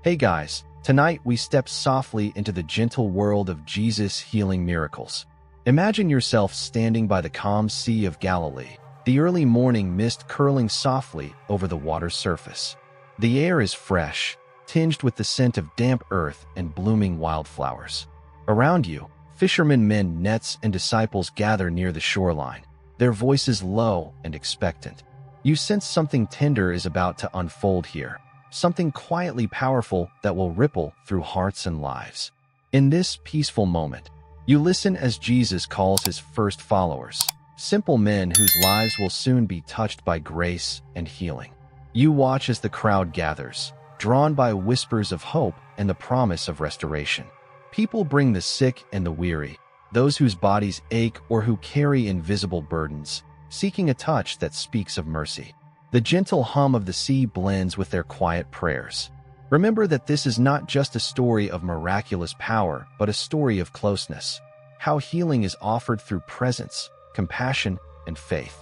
Hey guys, tonight we step softly into the gentle world of Jesus' healing miracles. Imagine yourself standing by the calm Sea of Galilee, the early morning mist curling softly over the water's surface. The air is fresh, tinged with the scent of damp earth and blooming wildflowers. Around you, fishermen mend nets and disciples gather near the shoreline, their voices low and expectant. You sense something tender is about to unfold here, something quietly powerful that will ripple through hearts and lives. In this peaceful moment, you listen as Jesus calls his first followers, simple men whose lives will soon be touched by grace and healing. You watch as the crowd gathers, drawn by whispers of hope and the promise of restoration. People bring the sick and the weary, those whose bodies ache or who carry invisible burdens, seeking a touch that speaks of mercy. The gentle hum of the sea blends with their quiet prayers. Remember that this is not just a story of miraculous power, but a story of closeness. How healing is offered through presence, compassion, and faith.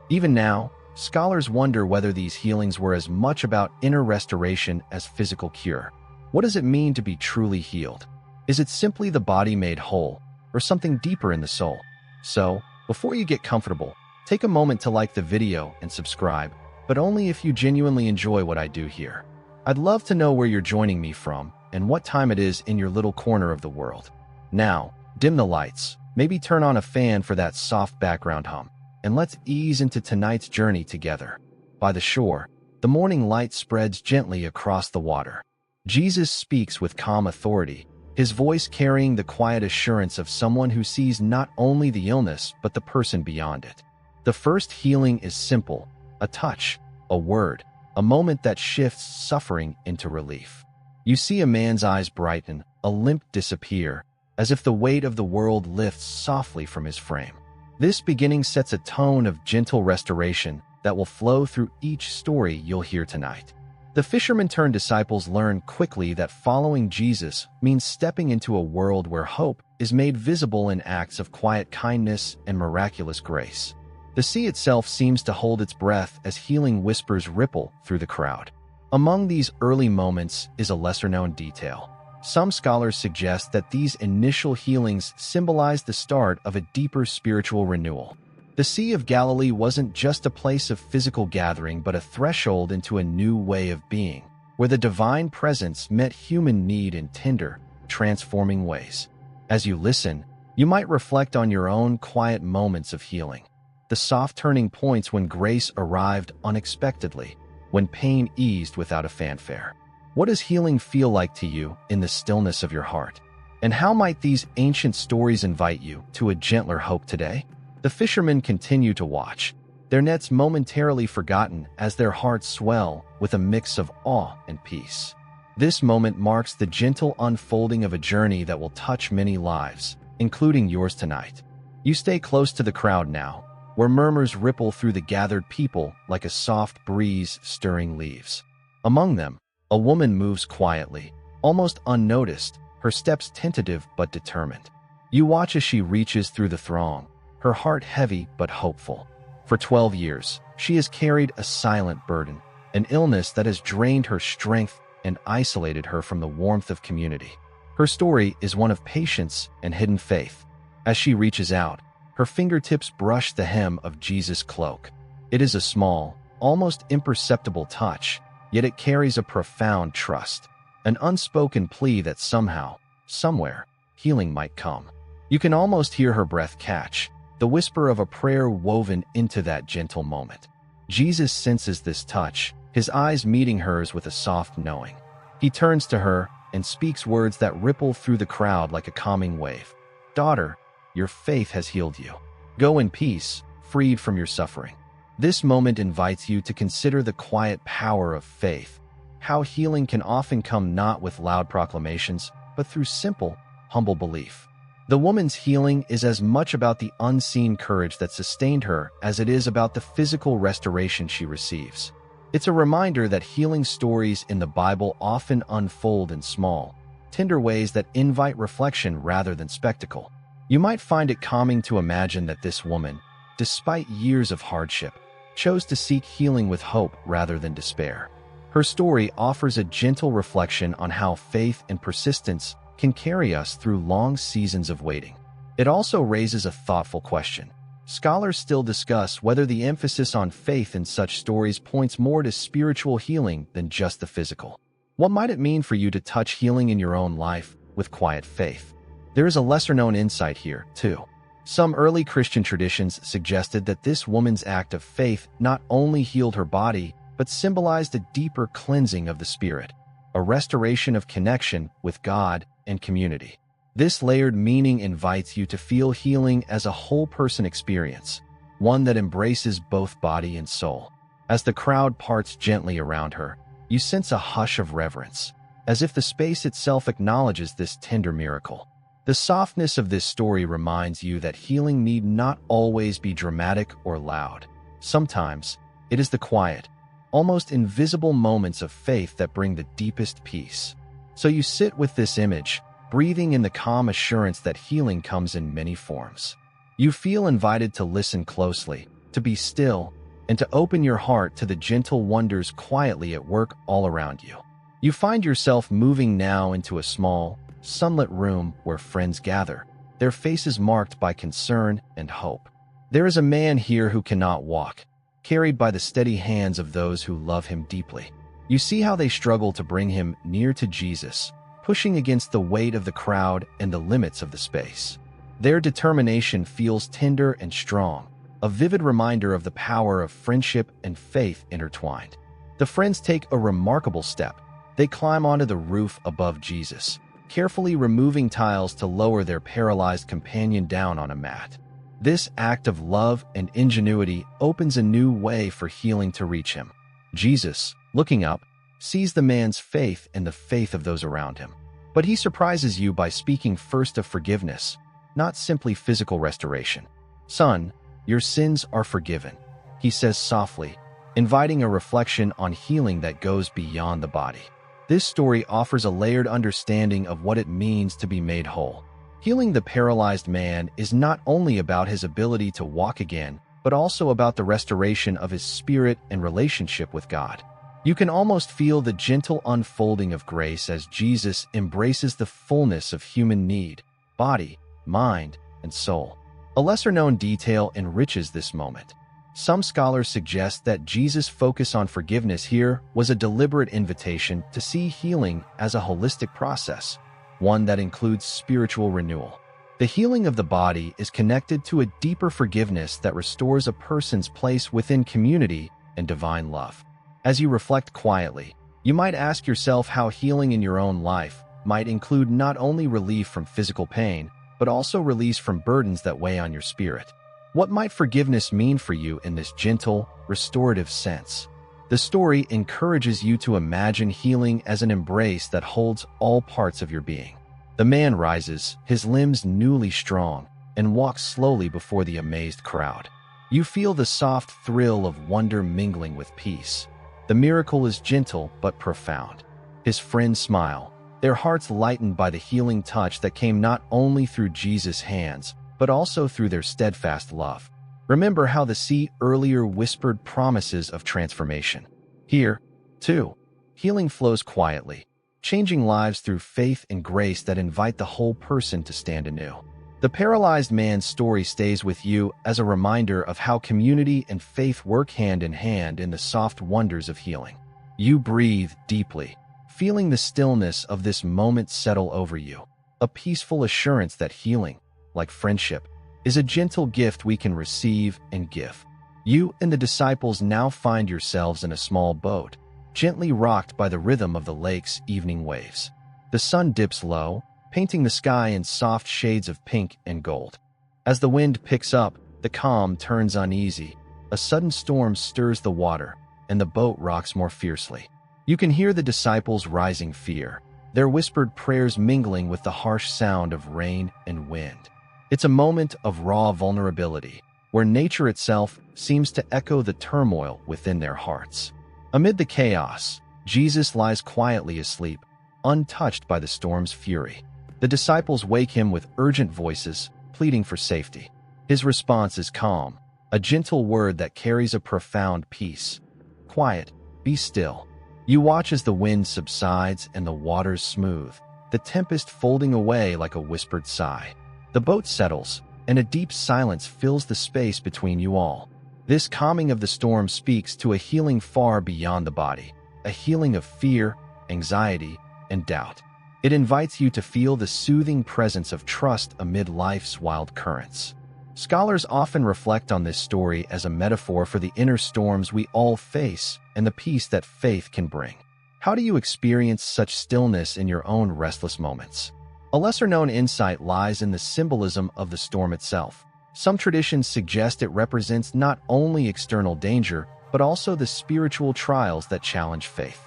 Even now, scholars wonder whether these healings were as much about inner restoration as physical cure. What does it mean to be truly healed? Is it simply the body made whole, or something deeper in the soul? So, before you get comfortable, take a moment to like the video and subscribe, but only if you genuinely enjoy what I do here. I'd love to know where you're joining me from and what time it is in your little corner of the world. Now, dim the lights, maybe turn on a fan for that soft background hum, and let's ease into tonight's journey together. By the shore, the morning light spreads gently across the water. Jesus speaks with calm authority, his voice carrying the quiet assurance of someone who sees not only the illness but the person beyond it. The first healing is simple, a touch, a word, a moment that shifts suffering into relief. You see a man's eyes brighten, a limp disappear, as if the weight of the world lifts softly from his frame. This beginning sets a tone of gentle restoration that will flow through each story you'll hear tonight. The fishermen-turned-disciples learn quickly that following Jesus means stepping into a world where hope is made visible in acts of quiet kindness and miraculous grace. The sea itself seems to hold its breath as healing whispers ripple through the crowd. Among these early moments is a lesser-known detail. Some scholars suggest that these initial healings symbolize the start of a deeper spiritual renewal. The Sea of Galilee wasn't just a place of physical gathering but a threshold into a new way of being, where the divine presence met human need in tender, transforming ways. As you listen, you might reflect on your own quiet moments of healing. The soft turning points when grace arrived unexpectedly, when pain eased without a fanfare. What does healing feel like to you in the stillness of your heart? And how might these ancient stories invite you to a gentler hope today? The fishermen continue to watch, their nets momentarily forgotten as their hearts swell with a mix of awe and peace. This moment marks the gentle unfolding of a journey that will touch many lives, including yours tonight. You stay close to the crowd now, where murmurs ripple through the gathered people like a soft breeze stirring leaves. Among them, a woman moves quietly, almost unnoticed, her steps tentative but determined. You watch as she reaches through the throng, her heart heavy but hopeful. For 12 years, she has carried a silent burden, an illness that has drained her strength and isolated her from the warmth of community. Her story is one of patience and hidden faith. As she reaches out, her fingertips brush the hem of Jesus' cloak. It is a small, almost imperceptible touch, yet it carries a profound trust, an unspoken plea that somehow, somewhere, healing might come. You can almost hear her breath catch, the whisper of a prayer woven into that gentle moment. Jesus senses this touch, his eyes meeting hers with a soft knowing. He turns to her and speaks words that ripple through the crowd like a calming wave. "Daughter, your faith has healed you. Go in peace, freed from your suffering." This moment invites you to consider the quiet power of faith, how healing can often come not with loud proclamations, but through simple, humble belief. The woman's healing is as much about the unseen courage that sustained her as it is about the physical restoration she receives. It's a reminder that healing stories in the Bible often unfold in small, tender ways that invite reflection rather than spectacle. You might find it calming to imagine that this woman, despite years of hardship, chose to seek healing with hope rather than despair. Her story offers a gentle reflection on how faith and persistence can carry us through long seasons of waiting. It also raises a thoughtful question. Scholars still discuss whether the emphasis on faith in such stories points more to spiritual healing than just the physical. What might it mean for you to touch healing in your own life with quiet faith? There is a lesser-known insight here, too. Some early Christian traditions suggested that this woman's act of faith not only healed her body, but symbolized a deeper cleansing of the spirit, a restoration of connection with God and community. This layered meaning invites you to feel healing as a whole-person experience, one that embraces both body and soul. As the crowd parts gently around her, you sense a hush of reverence, as if the space itself acknowledges this tender miracle. The softness of this story reminds you that healing need not always be dramatic or loud. Sometimes, it is the quiet, almost invisible moments of faith that bring the deepest peace. So you sit with this image, breathing in the calm assurance that healing comes in many forms. You feel invited to listen closely, to be still, and to open your heart to the gentle wonders quietly at work all around you. You find yourself moving now into a small, sunlit room where friends gather, their faces marked by concern and hope. There is a man here who cannot walk, carried by the steady hands of those who love him deeply. You see how they struggle to bring him near to Jesus, pushing against the weight of the crowd and the limits of the space. Their determination feels tender and strong, a vivid reminder of the power of friendship and faith intertwined. The friends take a remarkable step. They climb onto the roof above Jesus, carefully removing tiles to lower their paralyzed companion down on a mat. This act of love and ingenuity opens a new way for healing to reach him. Jesus, looking up, sees the man's faith and the faith of those around him. But he surprises you by speaking first of forgiveness, not simply physical restoration. "Son, your sins are forgiven," he says softly, inviting a reflection on healing that goes beyond the body. This story offers a layered understanding of what it means to be made whole. Healing the paralyzed man is not only about his ability to walk again, but also about the restoration of his spirit and relationship with God. You can almost feel the gentle unfolding of grace as Jesus embraces the fullness of human need, body, mind, and soul. A lesser-known detail enriches this moment. Some scholars suggest that Jesus' focus on forgiveness here was a deliberate invitation to see healing as a holistic process, one that includes spiritual renewal. The healing of the body is connected to a deeper forgiveness that restores a person's place within community and divine love. As you reflect quietly, you might ask yourself how healing in your own life might include not only relief from physical pain, but also release from burdens that weigh on your spirit. What might forgiveness mean for you in this gentle, restorative sense? The story encourages you to imagine healing as an embrace that holds all parts of your being. The man rises, his limbs newly strong, and walks slowly before the amazed crowd. You feel the soft thrill of wonder mingling with peace. The miracle is gentle but profound. His friends smile, their hearts lightened by the healing touch that came not only through Jesus' hands, but also through their steadfast love. Remember how the sea earlier whispered promises of transformation. Here, too, healing flows quietly, changing lives through faith and grace that invite the whole person to stand anew. The paralyzed man's story stays with you as a reminder of how community and faith work hand in hand in the soft wonders of healing. You breathe deeply, feeling the stillness of this moment settle over you, a peaceful assurance that healing, like friendship, is a gentle gift we can receive and give. You and the disciples now find yourselves in a small boat, gently rocked by the rhythm of the lake's evening waves. The sun dips low, painting the sky in soft shades of pink and gold. As the wind picks up, the calm turns uneasy. A sudden storm stirs the water, and the boat rocks more fiercely. You can hear the disciples' rising fear, their whispered prayers mingling with the harsh sound of rain and wind. It's a moment of raw vulnerability, where nature itself seems to echo the turmoil within their hearts. Amid the chaos, Jesus lies quietly asleep, untouched by the storm's fury. The disciples wake him with urgent voices, pleading for safety. His response is calm, a gentle word that carries a profound peace. "Quiet, be still." You watch as the wind subsides and the waters smooth, the tempest folding away like a whispered sigh. The boat settles, and a deep silence fills the space between you all. This calming of the storm speaks to a healing far beyond the body, a healing of fear, anxiety, and doubt. It invites you to feel the soothing presence of trust amid life's wild currents. Scholars often reflect on this story as a metaphor for the inner storms we all face and the peace that faith can bring. How do you experience such stillness in your own restless moments? A lesser-known insight lies in the symbolism of the storm itself. Some traditions suggest it represents not only external danger, but also the spiritual trials that challenge faith.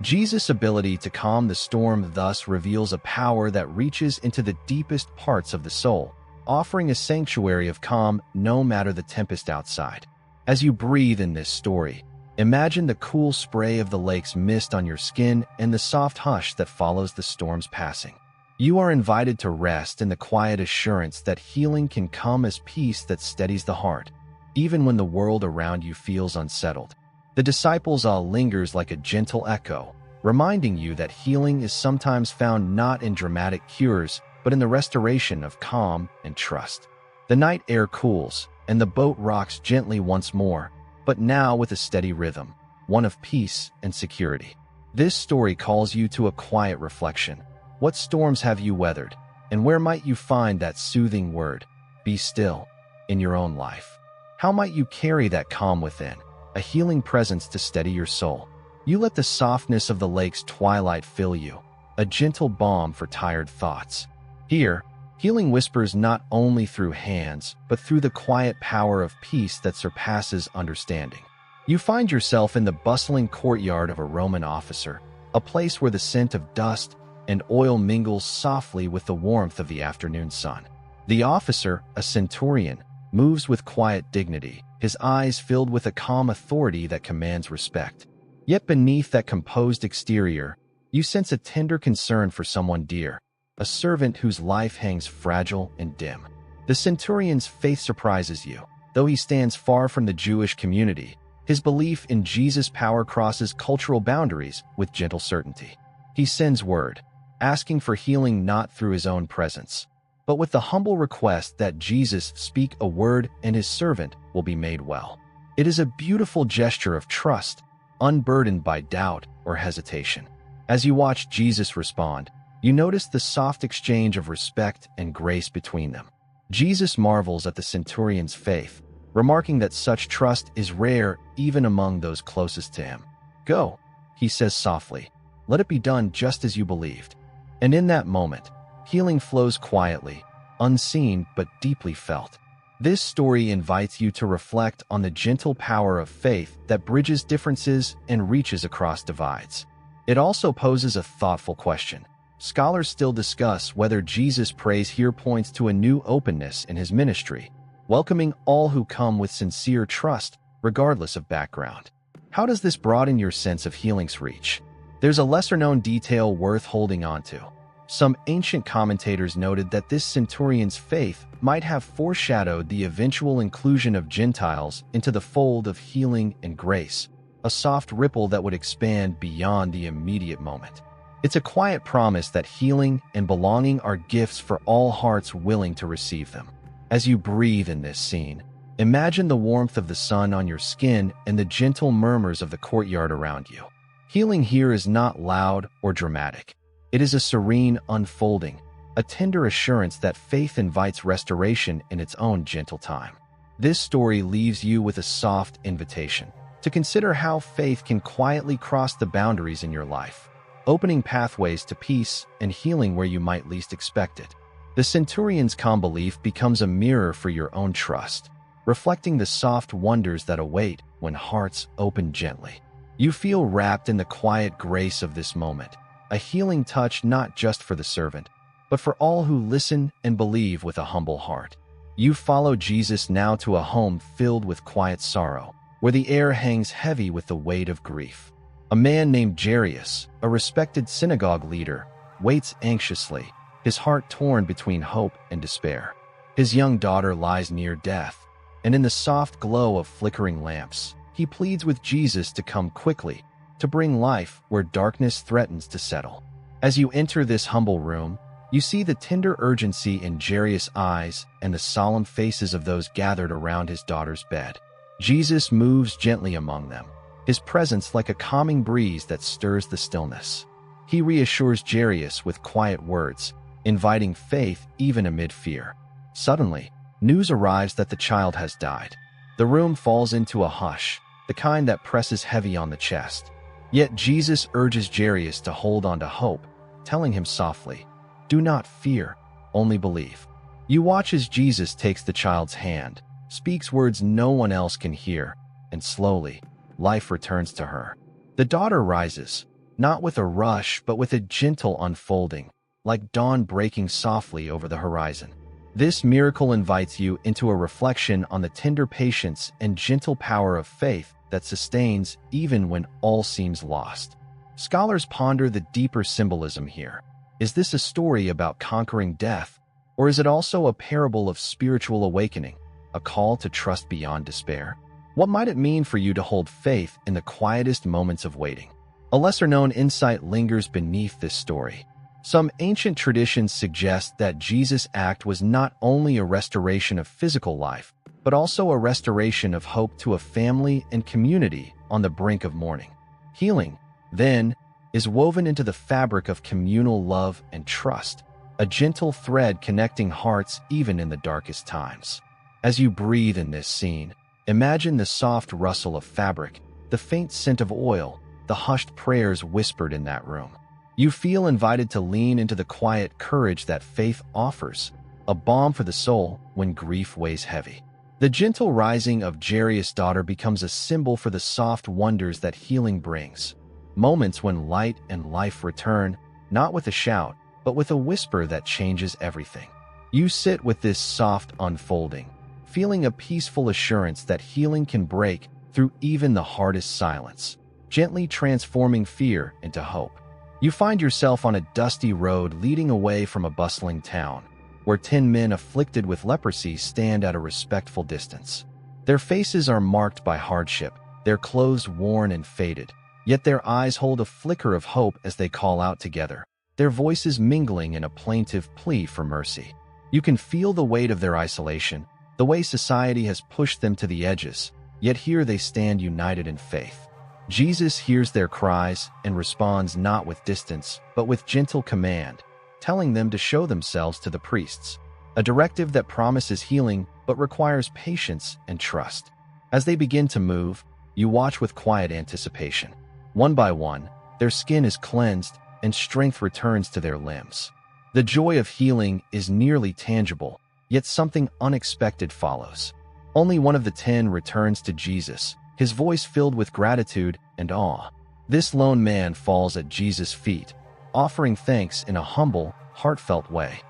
Jesus' ability to calm the storm thus reveals a power that reaches into the deepest parts of the soul, offering a sanctuary of calm no matter the tempest outside. As you breathe in this story, imagine the cool spray of the lake's mist on your skin and the soft hush that follows the storm's passing. You are invited to rest in the quiet assurance that healing can come as peace that steadies the heart, even when the world around you feels unsettled. The disciples' awe lingers like a gentle echo, reminding you that healing is sometimes found not in dramatic cures, but in the restoration of calm and trust. The night air cools, and the boat rocks gently once more, but now with a steady rhythm, one of peace and security. This story calls you to a quiet reflection. What storms have you weathered, and where might you find that soothing word, "Be still," in your own life? How might you carry that calm within, a healing presence to steady your soul? You let the softness of the lake's twilight fill you, a gentle balm for tired thoughts. Here, healing whispers not only through hands, but through the quiet power of peace that surpasses understanding. You find yourself in the bustling courtyard of a Roman officer, a place where the scent of dust and oil mingles softly with the warmth of the afternoon sun. The officer, a centurion, moves with quiet dignity, his eyes filled with a calm authority that commands respect. Yet beneath that composed exterior, you sense a tender concern for someone dear, a servant whose life hangs fragile and dim. The centurion's faith surprises you. Though he stands far from the Jewish community, his belief in Jesus' power crosses cultural boundaries with gentle certainty. He sends word, asking for healing not through his own presence, but with the humble request that Jesus speak a word and his servant will be made well. It is a beautiful gesture of trust, unburdened by doubt or hesitation. As you watch Jesus respond, you notice the soft exchange of respect and grace between them. Jesus marvels at the centurion's faith, remarking that such trust is rare even among those closest to him. "Go," he says softly, "let it be done just as you believed." And in that moment, healing flows quietly, unseen but deeply felt. This story invites you to reflect on the gentle power of faith that bridges differences and reaches across divides. It also poses a thoughtful question. Scholars still discuss whether Jesus' praise here points to a new openness in his ministry, welcoming all who come with sincere trust, regardless of background. How does this broaden your sense of healing's reach? There's a lesser-known detail worth holding on to. Some ancient commentators noted that this centurion's faith might have foreshadowed the eventual inclusion of Gentiles into the fold of healing and grace, a soft ripple that would expand beyond the immediate moment. It's a quiet promise that healing and belonging are gifts for all hearts willing to receive them. As you breathe in this scene, imagine the warmth of the sun on your skin and the gentle murmurs of the courtyard around you. Healing here is not loud or dramatic. It is a serene unfolding, a tender assurance that faith invites restoration in its own gentle time. This story leaves you with a soft invitation to consider how faith can quietly cross the boundaries in your life, opening pathways to peace and healing where you might least expect it. The centurion's calm belief becomes a mirror for your own trust, reflecting the soft wonders that await when hearts open gently. You feel wrapped in the quiet grace of this moment, a healing touch not just for the servant, but for all who listen and believe with a humble heart. You follow Jesus now to a home filled with quiet sorrow, where the air hangs heavy with the weight of grief. A man named Jairus, a respected synagogue leader, waits anxiously, his heart torn between hope and despair. His young daughter lies near death, and in the soft glow of flickering lamps, he pleads with Jesus to come quickly, to bring life where darkness threatens to settle. As you enter this humble room, you see the tender urgency in Jairus' eyes and the solemn faces of those gathered around his daughter's bed. Jesus moves gently among them, his presence like a calming breeze that stirs the stillness. He reassures Jairus with quiet words, inviting faith even amid fear. Suddenly, news arrives that the child has died. The room falls into a hush, the kind that presses heavy on the chest. Yet Jesus urges Jairus to hold on to hope, telling him softly, "Do not fear, only believe." You watch as Jesus takes the child's hand, speaks words no one else can hear, and slowly, life returns to her. The daughter rises, not with a rush but with a gentle unfolding, like dawn breaking softly over the horizon. This miracle invites you into a reflection on the tender patience and gentle power of faith that sustains even when all seems lost. Scholars ponder the deeper symbolism here. Is this a story about conquering death, or is it also a parable of spiritual awakening, a call to trust beyond despair? What might it mean for you to hold faith in the quietest moments of waiting? A lesser-known insight lingers beneath this story. Some ancient traditions suggest that Jesus' act was not only a restoration of physical life, but also a restoration of hope to a family and community on the brink of mourning. Healing, then, is woven into the fabric of communal love and trust, a gentle thread connecting hearts even in the darkest times. As you breathe in this scene, imagine the soft rustle of fabric, the faint scent of oil, the hushed prayers whispered in that room. You feel invited to lean into the quiet courage that faith offers, a balm for the soul when grief weighs heavy. The gentle rising of Jairus' daughter becomes a symbol for the soft wonders that healing brings, moments when light and life return, not with a shout, but with a whisper that changes everything. You sit with this soft unfolding, feeling a peaceful assurance that healing can break through even the hardest silence, gently transforming fear into hope. You find yourself on a dusty road leading away from a bustling town, where 10 men afflicted with leprosy stand at a respectful distance. Their faces are marked by hardship, their clothes worn and faded, yet their eyes hold a flicker of hope as they call out together, their voices mingling in a plaintive plea for mercy. You can feel the weight of their isolation, the way society has pushed them to the edges, yet here they stand united in faith. Jesus hears their cries and responds not with distance, but with gentle command, telling them to show themselves to the priests, a directive that promises healing but requires patience and trust. As they begin to move, you watch with quiet anticipation. One by one, their skin is cleansed and strength returns to their limbs. The joy of healing is nearly tangible, yet something unexpected follows. Only one of the 10 returns to Jesus, his voice filled with gratitude and awe. This lone man falls at Jesus' feet, offering thanks in a humble, heartfelt way.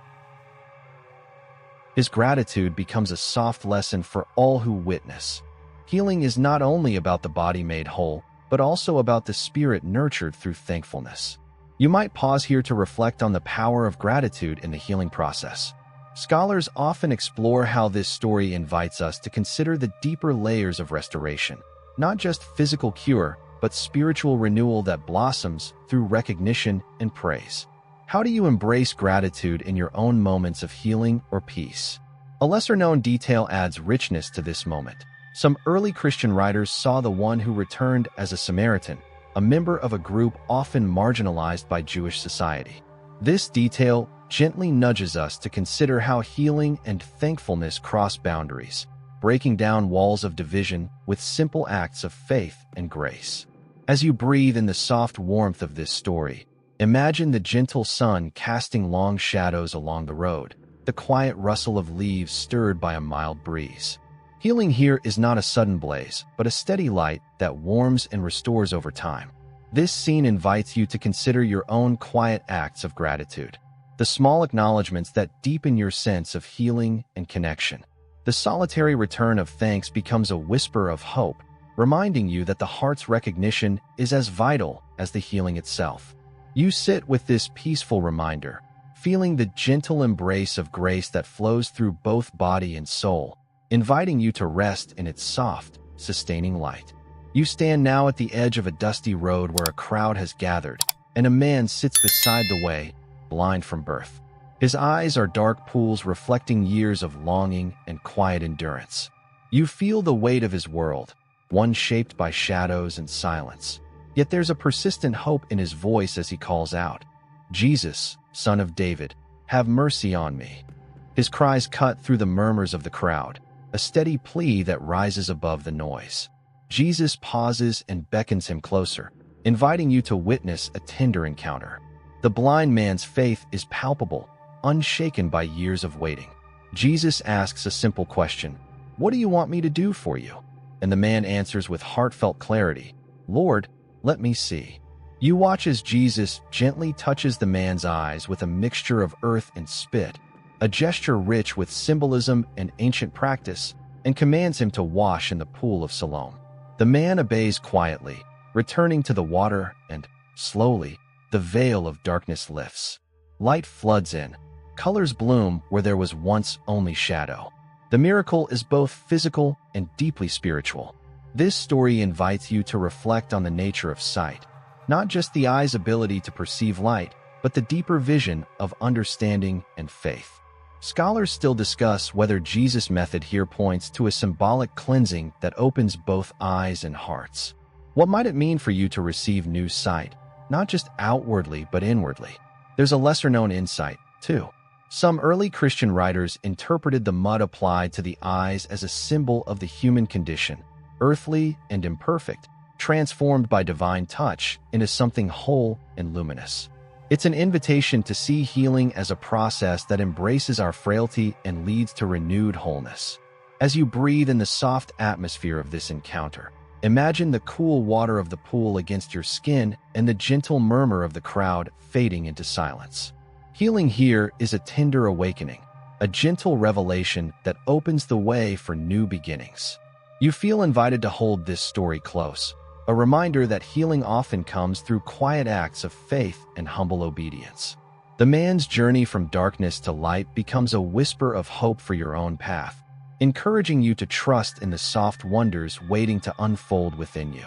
His gratitude becomes a soft lesson for all who witness. Healing is not only about the body made whole, but also about the spirit nurtured through thankfulness. You might pause here to reflect on the power of gratitude in the healing process. Scholars often explore how this story invites us to consider the deeper layers of restoration, not just physical cure, but spiritual renewal that blossoms through recognition and praise. How do you embrace gratitude in your own moments of healing or peace? A lesser-known detail adds richness to this moment. Some early Christian writers saw the one who returned as a Samaritan, a member of a group often marginalized by Jewish society. This detail gently nudges us to consider how healing and thankfulness cross boundaries, breaking down walls of division with simple acts of faith and grace. As you breathe in the soft warmth of this story, imagine the gentle sun casting long shadows along the road, the quiet rustle of leaves stirred by a mild breeze. Healing here is not a sudden blaze, but a steady light that warms and restores over time. This scene invites you to consider your own quiet acts of gratitude, the small acknowledgments that deepen your sense of healing and connection. The solitary return of thanks becomes a whisper of hope, reminding you that the heart's recognition is as vital as the healing itself. You sit with this peaceful reminder, feeling the gentle embrace of grace that flows through both body and soul, inviting you to rest in its soft, sustaining light. You stand now at the edge of a dusty road where a crowd has gathered, and a man sits beside the way, blind from birth. His eyes are dark pools reflecting years of longing and quiet endurance. You feel the weight of his world, one shaped by shadows and silence. Yet there's a persistent hope in his voice as he calls out, "Jesus, Son of David, have mercy on me." His cries cut through the murmurs of the crowd, a steady plea that rises above the noise. Jesus pauses and beckons him closer, inviting you to witness a tender encounter. The blind man's faith is palpable, unshaken by years of waiting. Jesus asks a simple question, "What do you want me to do for you?" And the man answers with heartfelt clarity, "Lord, let me see." You watch as Jesus gently touches the man's eyes with a mixture of earth and spit, a gesture rich with symbolism and ancient practice, and commands him to wash in the pool of Siloam. The man obeys quietly, returning to the water, and, slowly, the veil of darkness lifts. Light floods in. Colors bloom where there was once only shadow. The miracle is both physical and deeply spiritual. This story invites you to reflect on the nature of sight, not just the eye's ability to perceive light, but the deeper vision of understanding and faith. Scholars still discuss whether Jesus' method here points to a symbolic cleansing that opens both eyes and hearts. What might it mean for you to receive new sight, not just outwardly but inwardly? There's a lesser-known insight, too. Some early Christian writers interpreted the mud applied to the eyes as a symbol of the human condition, earthly and imperfect, transformed by divine touch into something whole and luminous. It's an invitation to see healing as a process that embraces our frailty and leads to renewed wholeness. As you breathe in the soft atmosphere of this encounter, imagine the cool water of the pool against your skin and the gentle murmur of the crowd fading into silence. Healing here is a tender awakening, a gentle revelation that opens the way for new beginnings. You feel invited to hold this story close, a reminder that healing often comes through quiet acts of faith and humble obedience. The man's journey from darkness to light becomes a whisper of hope for your own path, encouraging you to trust in the soft wonders waiting to unfold within you.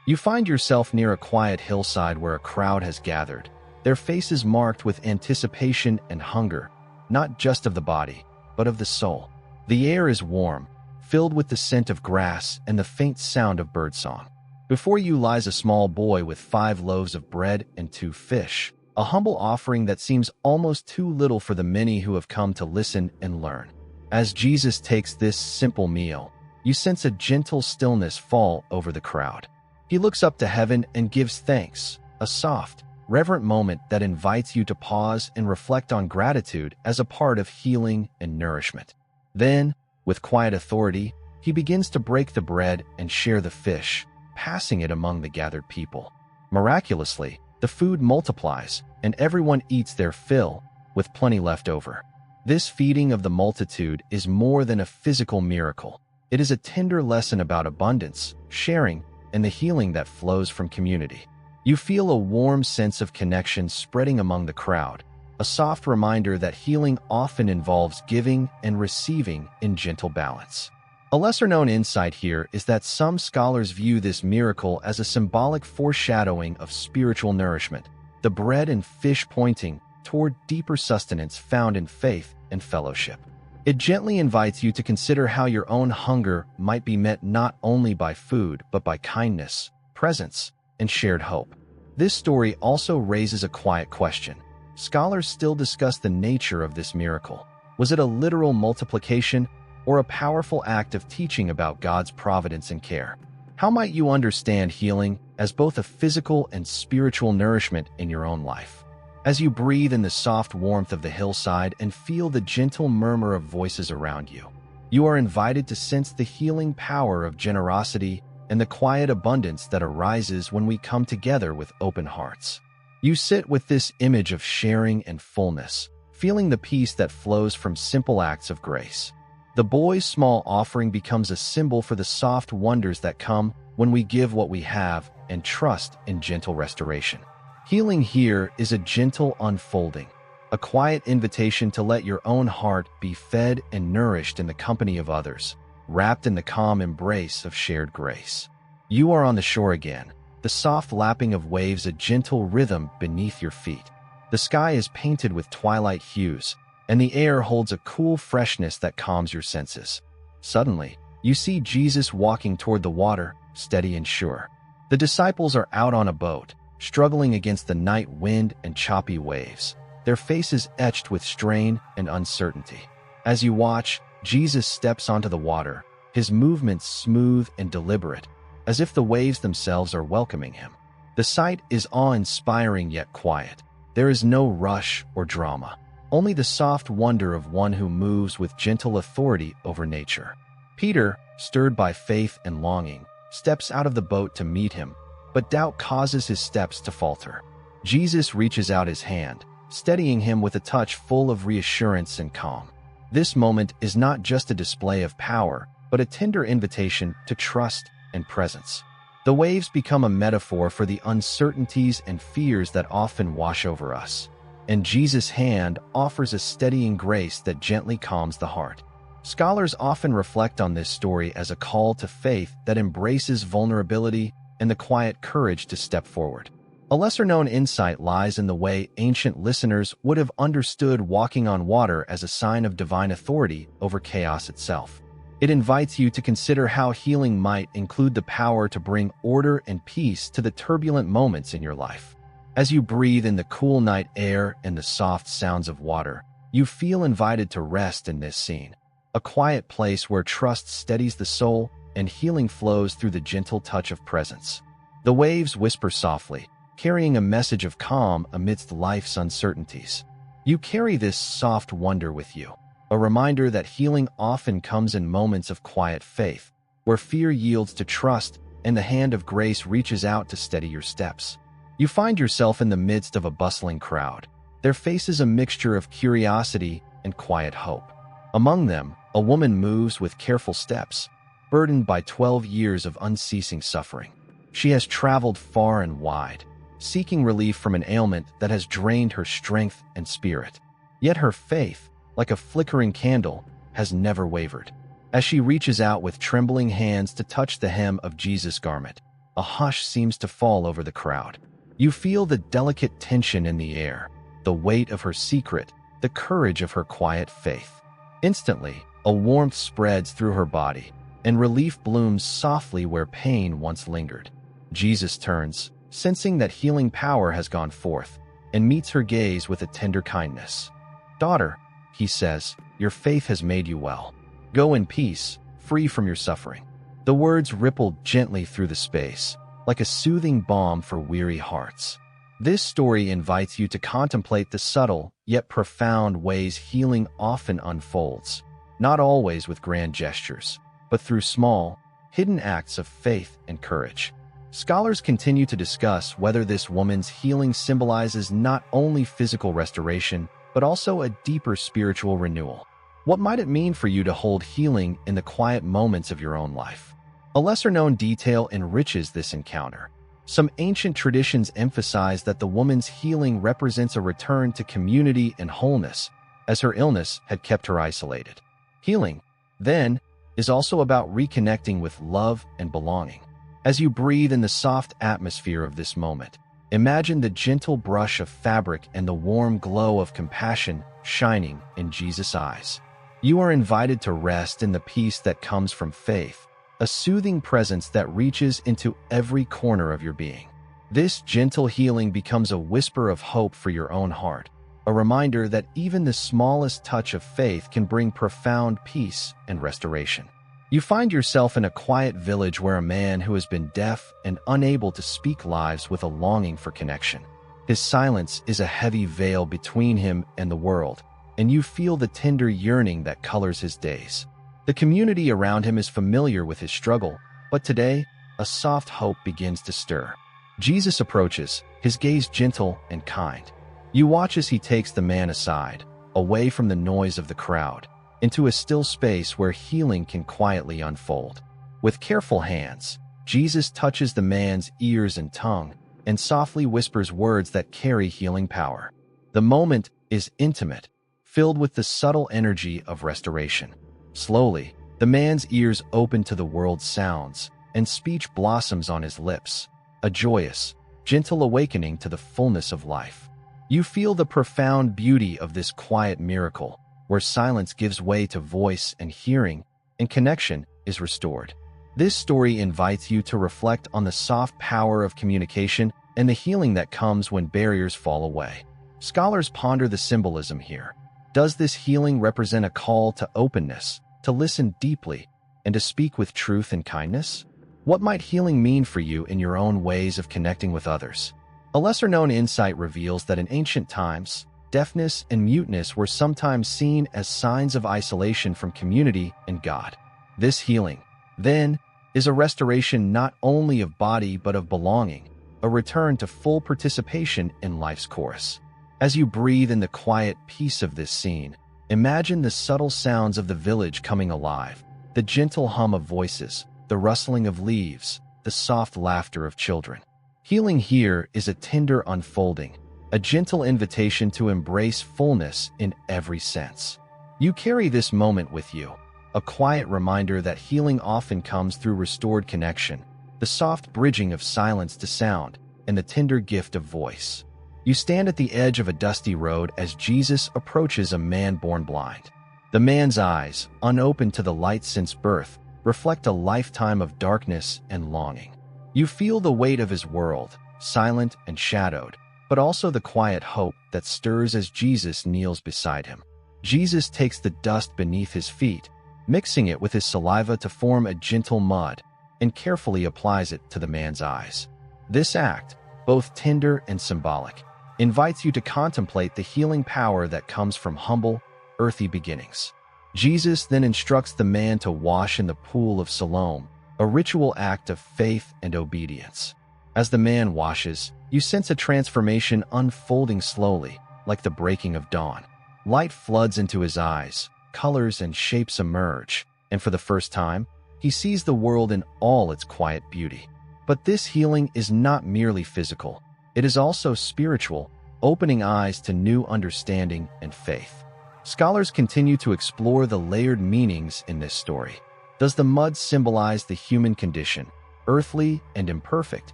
You find yourself near a quiet hillside where a crowd has gathered, their faces marked with anticipation and hunger, not just of the body, but of the soul. The air is warm, filled with the scent of grass and the faint sound of birdsong. Before you lies a small boy with 5 loaves of bread and 2 fish, a humble offering that seems almost too little for the many who have come to listen and learn. As Jesus takes this simple meal, you sense a gentle stillness fall over the crowd. He looks up to heaven and gives thanks, a soft, reverent moment that invites you to pause and reflect on gratitude as a part of healing and nourishment. Then, with quiet authority, he begins to break the bread and share the fish, passing it among the gathered people. Miraculously, the food multiplies, and everyone eats their fill, with plenty left over. This feeding of the multitude is more than a physical miracle. It is a tender lesson about abundance, sharing, and the healing that flows from community. You feel a warm sense of connection spreading among the crowd, a soft reminder that healing often involves giving and receiving in gentle balance. A lesser-known insight here is that some scholars view this miracle as a symbolic foreshadowing of spiritual nourishment, the bread and fish pointing toward deeper sustenance found in faith and fellowship. It gently invites you to consider how your own hunger might be met not only by food but by kindness, presence, and shared hope. This story also raises a quiet question. Scholars still discuss the nature of this miracle. Was it a literal multiplication or a powerful act of teaching about God's providence and care? How might you understand healing as both a physical and spiritual nourishment in your own life? As you breathe in the soft warmth of the hillside and feel the gentle murmur of voices around you, you are invited to sense the healing power of generosity and the quiet abundance that arises when we come together with open hearts. You sit with this image of sharing and fullness, feeling the peace that flows from simple acts of grace. The boy's small offering becomes a symbol for the soft wonders that come when we give what we have and trust in gentle restoration. Healing here is a gentle unfolding, a quiet invitation to let your own heart be fed and nourished in the company of others, wrapped in the calm embrace of shared grace. You are on the shore again, the soft lapping of waves a gentle rhythm beneath your feet. The sky is painted with twilight hues, and the air holds a cool freshness that calms your senses. Suddenly, you see Jesus walking toward the water, steady and sure. The disciples are out on a boat, struggling against the night wind and choppy waves, their faces etched with strain and uncertainty. As you watch, Jesus steps onto the water, his movements smooth and deliberate, as if the waves themselves are welcoming him. The sight is awe-inspiring yet quiet. There is no rush or drama, only the soft wonder of one who moves with gentle authority over nature. Peter, stirred by faith and longing, steps out of the boat to meet him, but doubt causes his steps to falter. Jesus reaches out his hand, steadying him with a touch full of reassurance and calm. This moment is not just a display of power, but a tender invitation to trust and presence. The waves become a metaphor for the uncertainties and fears that often wash over us, and Jesus' hand offers a steadying grace that gently calms the heart. Scholars often reflect on this story as a call to faith that embraces vulnerability and the quiet courage to step forward. A lesser-known insight lies in the way ancient listeners would have understood walking on water as a sign of divine authority over chaos itself. It invites you to consider how healing might include the power to bring order and peace to the turbulent moments in your life. As you breathe in the cool night air and the soft sounds of water, you feel invited to rest in this scene, a quiet place where trust steadies the soul and healing flows through the gentle touch of presence. The waves whisper softly, carrying a message of calm amidst life's uncertainties. You carry this soft wonder with you, a reminder that healing often comes in moments of quiet faith, where fear yields to trust and the hand of grace reaches out to steady your steps. You find yourself in the midst of a bustling crowd, their faces a mixture of curiosity and quiet hope. Among them, a woman moves with careful steps, burdened by 12 years of unceasing suffering. She has traveled far and wide, seeking relief from an ailment that has drained her strength and spirit. Yet her faith, like a flickering candle, has never wavered. As she reaches out with trembling hands to touch the hem of Jesus' garment, a hush seems to fall over the crowd. You feel the delicate tension in the air, the weight of her secret, the courage of her quiet faith. Instantly, a warmth spreads through her body, and relief blooms softly where pain once lingered. Jesus turns, sensing that healing power has gone forth, and meets her gaze with a tender kindness. "Daughter," he says, "your faith has made you well. Go in peace, free from your suffering." The words rippled gently through the space, like a soothing balm for weary hearts. This story invites you to contemplate the subtle, yet profound ways healing often unfolds, not always with grand gestures, but through small, hidden acts of faith and courage. Scholars continue to discuss whether this woman's healing symbolizes not only physical restoration, but also a deeper spiritual renewal. What might it mean for you to hold healing in the quiet moments of your own life? A lesser-known detail enriches this encounter. Some ancient traditions emphasize that the woman's healing represents a return to community and wholeness, as her illness had kept her isolated. Healing, then, is also about reconnecting with love and belonging. As you breathe in the soft atmosphere of this moment, imagine the gentle brush of fabric and the warm glow of compassion shining in Jesus' eyes. You are invited to rest in the peace that comes from faith, a soothing presence that reaches into every corner of your being. This gentle healing becomes a whisper of hope for your own heart, a reminder that even the smallest touch of faith can bring profound peace and restoration. You find yourself in a quiet village where a man who has been deaf and unable to speak lives with a longing for connection. His silence is a heavy veil between him and the world, and you feel the tender yearning that colors his days. The community around him is familiar with his struggle, but today, a soft hope begins to stir. Jesus approaches, his gaze gentle and kind. You watch as he takes the man aside, away from the noise of the crowd, into a still space where healing can quietly unfold. With careful hands, Jesus touches the man's ears and tongue and softly whispers words that carry healing power. The moment is intimate, filled with the subtle energy of restoration. Slowly, the man's ears open to the world's sounds, and speech blossoms on his lips, a joyous, gentle awakening to the fullness of life. You feel the profound beauty of this quiet miracle, where silence gives way to voice and hearing, and connection is restored. This story invites you to reflect on the soft power of communication and the healing that comes when barriers fall away. Scholars ponder the symbolism here. Does this healing represent a call to openness, to listen deeply, and to speak with truth and kindness? What might healing mean for you in your own ways of connecting with others? A lesser-known insight reveals that in ancient times, deafness and muteness were sometimes seen as signs of isolation from community and God. This healing, then, is a restoration not only of body but of belonging, a return to full participation in life's chorus. As you breathe in the quiet peace of this scene, imagine the subtle sounds of the village coming alive, the gentle hum of voices, the rustling of leaves, the soft laughter of children. Healing here is a tender unfolding, a gentle invitation to embrace fullness in every sense. You carry this moment with you, a quiet reminder that healing often comes through restored connection, the soft bridging of silence to sound, and the tender gift of voice. You stand at the edge of a dusty road as Jesus approaches a man born blind. The man's eyes, unopened to the light since birth, reflect a lifetime of darkness and longing. You feel the weight of his world, silent and shadowed, but also the quiet hope that stirs as Jesus kneels beside him. Jesus takes the dust beneath his feet, mixing it with his saliva to form a gentle mud, and carefully applies it to the man's eyes. This act, both tender and symbolic, invites you to contemplate the healing power that comes from humble, earthy beginnings. Jesus then instructs the man to wash in the pool of Siloam, a ritual act of faith and obedience. As the man washes, you sense a transformation unfolding slowly, like the breaking of dawn. Light floods into his eyes, colors and shapes emerge, and for the first time, he sees the world in all its quiet beauty. But this healing is not merely physical. It is also spiritual, opening eyes to new understanding and faith. Scholars continue to explore the layered meanings in this story. Does the mud symbolize the human condition, earthly and imperfect,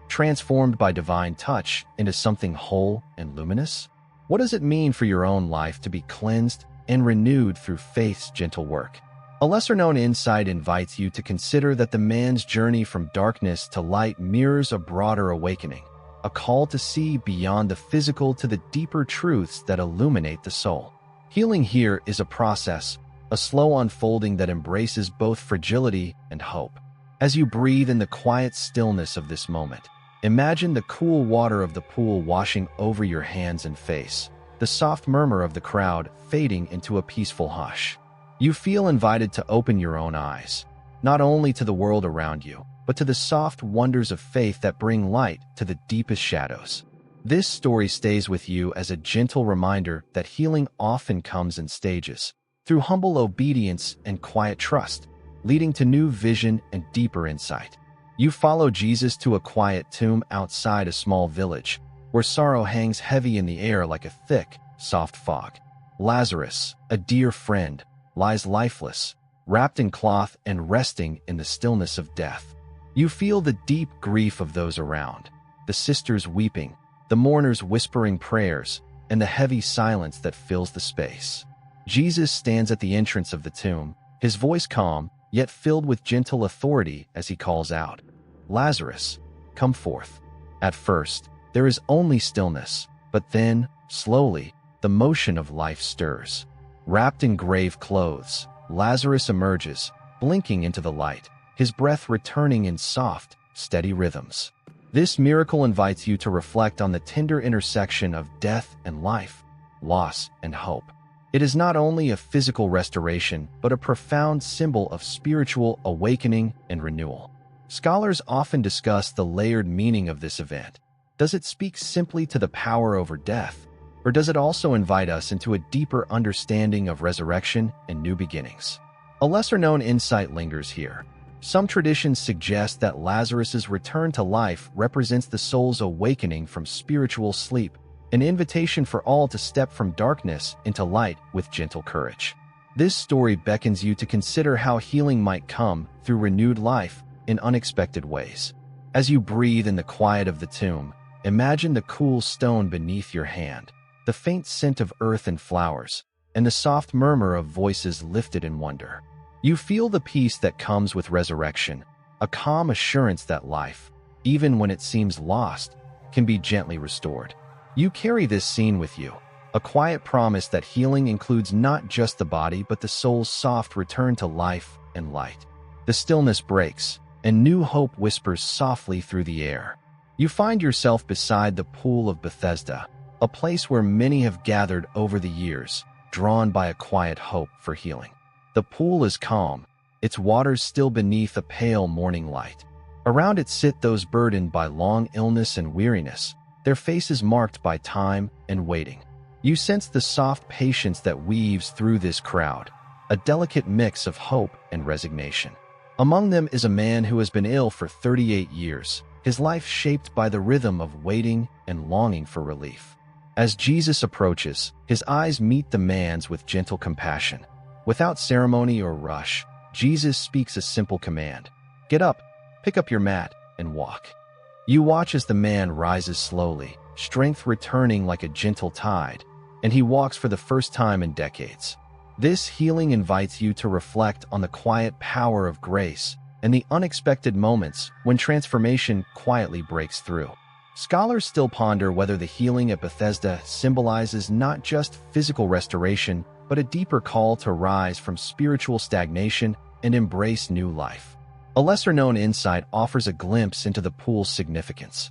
transformed by divine touch into something whole and luminous? What does it mean for your own life to be cleansed and renewed through faith's gentle work? A lesser-known insight invites you to consider that the man's journey from darkness to light mirrors a broader awakening, a call to see beyond the physical to the deeper truths that illuminate the soul. Healing here is a process, a slow unfolding that embraces both fragility and hope. As you breathe in the quiet stillness of this moment, imagine the cool water of the pool washing over your hands and face, the soft murmur of the crowd fading into a peaceful hush. You feel invited to open your own eyes, not only to the world around you, but to the soft wonders of faith that bring light to the deepest shadows. This story stays with you as a gentle reminder that healing often comes in stages, through humble obedience and quiet trust, leading to new vision and deeper insight. You follow Jesus to a quiet tomb outside a small village, where sorrow hangs heavy in the air like a thick, soft fog. Lazarus, a dear friend, lies lifeless, wrapped in cloth and resting in the stillness of death. You feel the deep grief of those around, the sisters weeping, the mourners whispering prayers, and the heavy silence that fills the space. Jesus stands at the entrance of the tomb, his voice calm, yet filled with gentle authority as he calls out, "Lazarus, come forth." At first, there is only stillness, but then, slowly, the motion of life stirs. Wrapped in grave clothes, Lazarus emerges, blinking into the light, his breath returning in soft, steady rhythms. This miracle invites you to reflect on the tender intersection of death and life, loss and hope. It is not only a physical restoration, but a profound symbol of spiritual awakening and renewal. Scholars often discuss the layered meaning of this event. Does it speak simply to the power over death, or does it also invite us into a deeper understanding of resurrection and new beginnings? A lesser-known insight lingers here. Some traditions suggest that Lazarus's return to life represents the soul's awakening from spiritual sleep, an invitation for all to step from darkness into light with gentle courage. This story beckons you to consider how healing might come through renewed life, in unexpected ways. As you breathe in the quiet of the tomb, imagine the cool stone beneath your hand, the faint scent of earth and flowers, and the soft murmur of voices lifted in wonder. You feel the peace that comes with resurrection, a calm assurance that life, even when it seems lost, can be gently restored. You carry this scene with you, a quiet promise that healing includes not just the body but the soul's soft return to life and light. The stillness breaks, and new hope whispers softly through the air. You find yourself beside the pool of Bethesda, a place where many have gathered over the years, drawn by a quiet hope for healing. The pool is calm, its waters still beneath a pale morning light. Around it sit those burdened by long illness and weariness, their faces marked by time and waiting. You sense the soft patience that weaves through this crowd, a delicate mix of hope and resignation. Among them is a man who has been ill for 38 years, his life shaped by the rhythm of waiting and longing for relief. As Jesus approaches, his eyes meet the man's with gentle compassion. Without ceremony or rush, Jesus speaks a simple command: "Get up, pick up your mat, and walk." You watch as the man rises slowly, strength returning like a gentle tide, and he walks for the first time in decades. This healing invites you to reflect on the quiet power of grace and the unexpected moments when transformation quietly breaks through. Scholars still ponder whether the healing at Bethesda symbolizes not just physical restoration, but a deeper call to rise from spiritual stagnation and embrace new life. A lesser-known insight offers a glimpse into the pool's significance.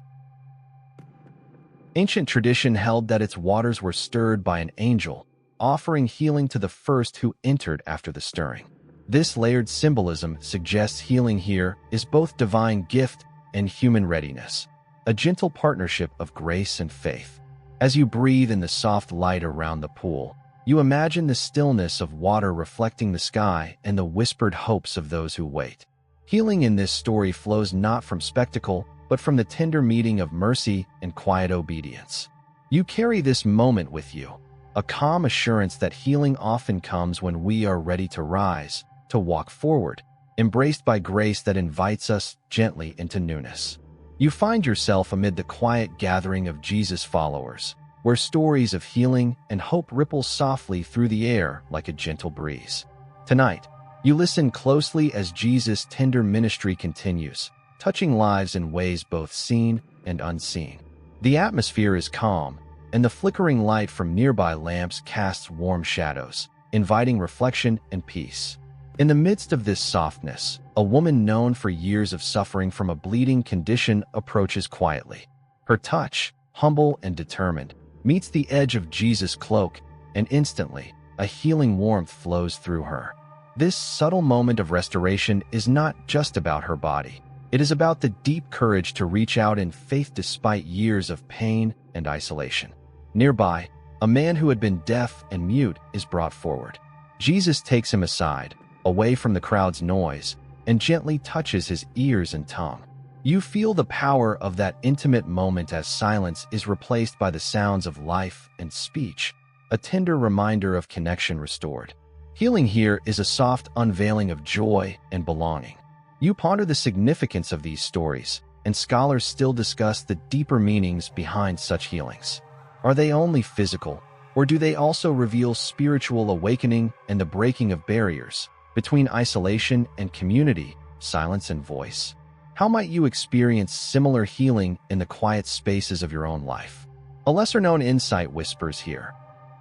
Ancient tradition held that its waters were stirred by an angel, offering healing to the first who entered after the stirring. This layered symbolism suggests healing here is both divine gift and human readiness, a gentle partnership of grace and faith. As you breathe in the soft light around the pool, you imagine the stillness of water reflecting the sky and the whispered hopes of those who wait. Healing in this story flows not from spectacle, but from the tender meeting of mercy and quiet obedience. You carry this moment with you, a calm assurance that healing often comes when we are ready to rise, to walk forward, embraced by grace that invites us gently into newness. You find yourself amid the quiet gathering of Jesus' followers, where stories of healing and hope ripple softly through the air like a gentle breeze. Tonight, you listen closely as Jesus' tender ministry continues, touching lives in ways both seen and unseen. The atmosphere is calm, and the flickering light from nearby lamps casts warm shadows, inviting reflection and peace. In the midst of this softness, a woman known for years of suffering from a bleeding condition approaches quietly. Her touch, humble and determined, meets the edge of Jesus' cloak, and instantly, a healing warmth flows through her. This subtle moment of restoration is not just about her body. It is about the deep courage to reach out in faith despite years of pain and isolation. Nearby, a man who had been deaf and mute is brought forward. Jesus takes him aside, away from the crowd's noise, and gently touches his ears and tongue. You feel the power of that intimate moment as silence is replaced by the sounds of life and speech, a tender reminder of connection restored. Healing here is a soft unveiling of joy and belonging. You ponder the significance of these stories, and scholars still discuss the deeper meanings behind such healings. Are they only physical, or do they also reveal spiritual awakening and the breaking of barriers between isolation and community, silence and voice? How might you experience similar healing in the quiet spaces of your own life? A lesser-known insight whispers here.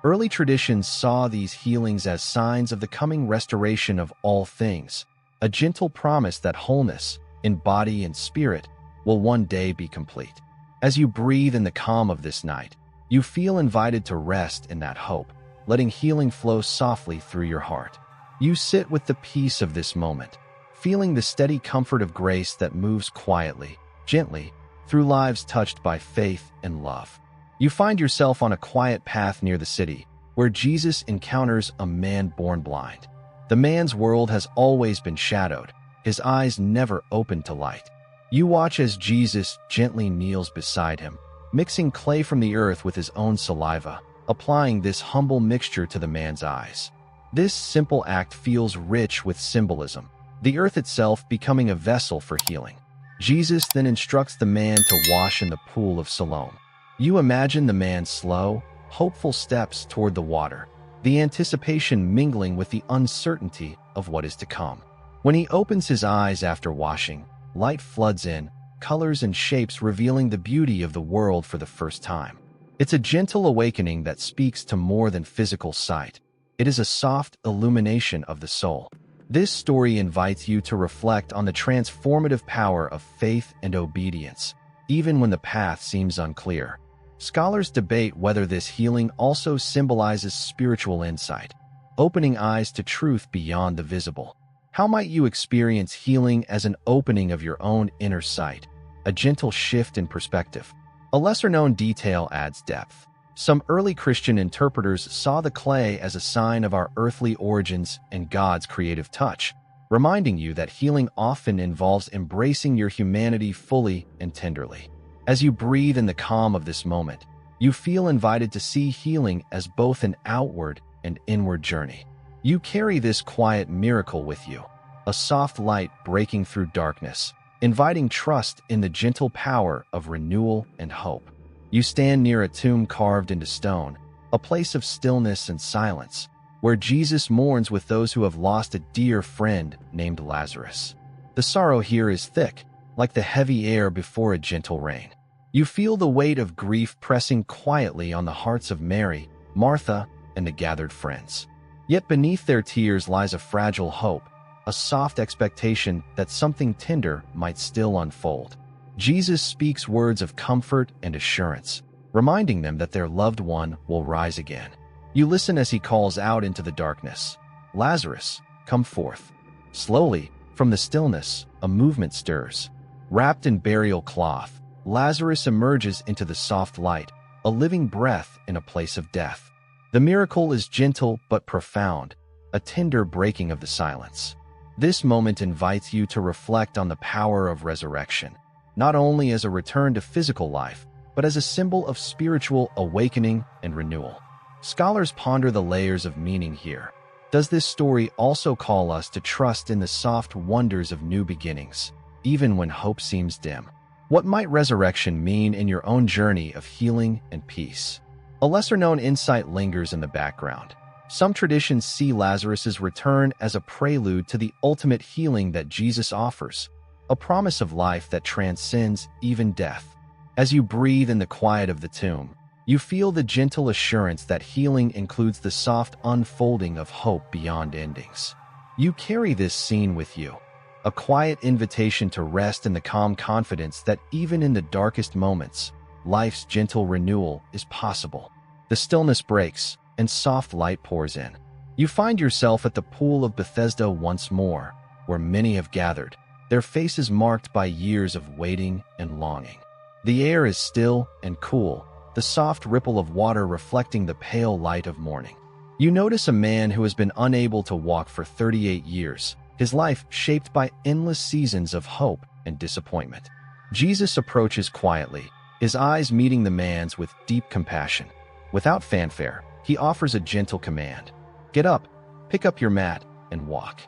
Early traditions saw these healings as signs of the coming restoration of all things, a gentle promise that wholeness, in body and spirit, will one day be complete. As you breathe in the calm of this night, you feel invited to rest in that hope, letting healing flow softly through your heart. You sit with the peace of this moment, feeling the steady comfort of grace that moves quietly, gently, through lives touched by faith and love. You find yourself on a quiet path near the city, where Jesus encounters a man born blind. The man's world has always been shadowed, his eyes never opened to light. You watch as Jesus gently kneels beside him, mixing clay from the earth with his own saliva, applying this humble mixture to the man's eyes. This simple act feels rich with symbolism, the earth itself becoming a vessel for healing. Jesus then instructs the man to wash in the pool of Siloam. You imagine the man's slow, hopeful steps toward the water, the anticipation mingling with the uncertainty of what is to come. When he opens his eyes after washing, light floods in, colors and shapes revealing the beauty of the world for the first time. It's a gentle awakening that speaks to more than physical sight. It is a soft illumination of the soul. This story invites you to reflect on the transformative power of faith and obedience, even when the path seems unclear. Scholars debate whether this healing also symbolizes spiritual insight, opening eyes to truth beyond the visible. How might you experience healing as an opening of your own inner sight, a gentle shift in perspective? A lesser-known detail adds depth. Some early Christian interpreters saw the clay as a sign of our earthly origins and God's creative touch, reminding you that healing often involves embracing your humanity fully and tenderly. As you breathe in the calm of this moment, you feel invited to see healing as both an outward and inward journey. You carry this quiet miracle with you, a soft light breaking through darkness, inviting trust in the gentle power of renewal and hope. You stand near a tomb carved into stone, a place of stillness and silence, where Jesus mourns with those who have lost a dear friend named Lazarus. The sorrow here is thick, like the heavy air before a gentle rain. You feel the weight of grief pressing quietly on the hearts of Mary, Martha, and the gathered friends. Yet beneath their tears lies a fragile hope, a soft expectation that something tender might still unfold. Jesus speaks words of comfort and assurance, reminding them that their loved one will rise again. You listen as he calls out into the darkness, "Lazarus, come forth." Slowly, from the stillness, a movement stirs. Wrapped in burial cloth, Lazarus emerges into the soft light, a living breath in a place of death. The miracle is gentle but profound, a tender breaking of the silence. This moment invites you to reflect on the power of resurrection, not only as a return to physical life, but as a symbol of spiritual awakening and renewal. Scholars ponder the layers of meaning here. Does this story also call us to trust in the soft wonders of new beginnings, even when hope seems dim? What might resurrection mean in your own journey of healing and peace? A lesser-known insight lingers in the background. Some traditions see Lazarus's return as a prelude to the ultimate healing that Jesus offers, a promise of life that transcends even death. As you breathe in the quiet of the tomb, you feel the gentle assurance that healing includes the soft unfolding of hope beyond endings. You carry this scene with you, a quiet invitation to rest in the calm confidence that even in the darkest moments, life's gentle renewal is possible. The stillness breaks, and soft light pours in. You find yourself at the pool of Bethesda once more, where many have gathered, their faces marked by years of waiting and longing. The air is still and cool, the soft ripple of water reflecting the pale light of morning. You notice a man who has been unable to walk for 38 years, his life shaped by endless seasons of hope and disappointment. Jesus approaches quietly, his eyes meeting the man's with deep compassion. Without fanfare, he offers a gentle command. Get up, pick up your mat, and walk.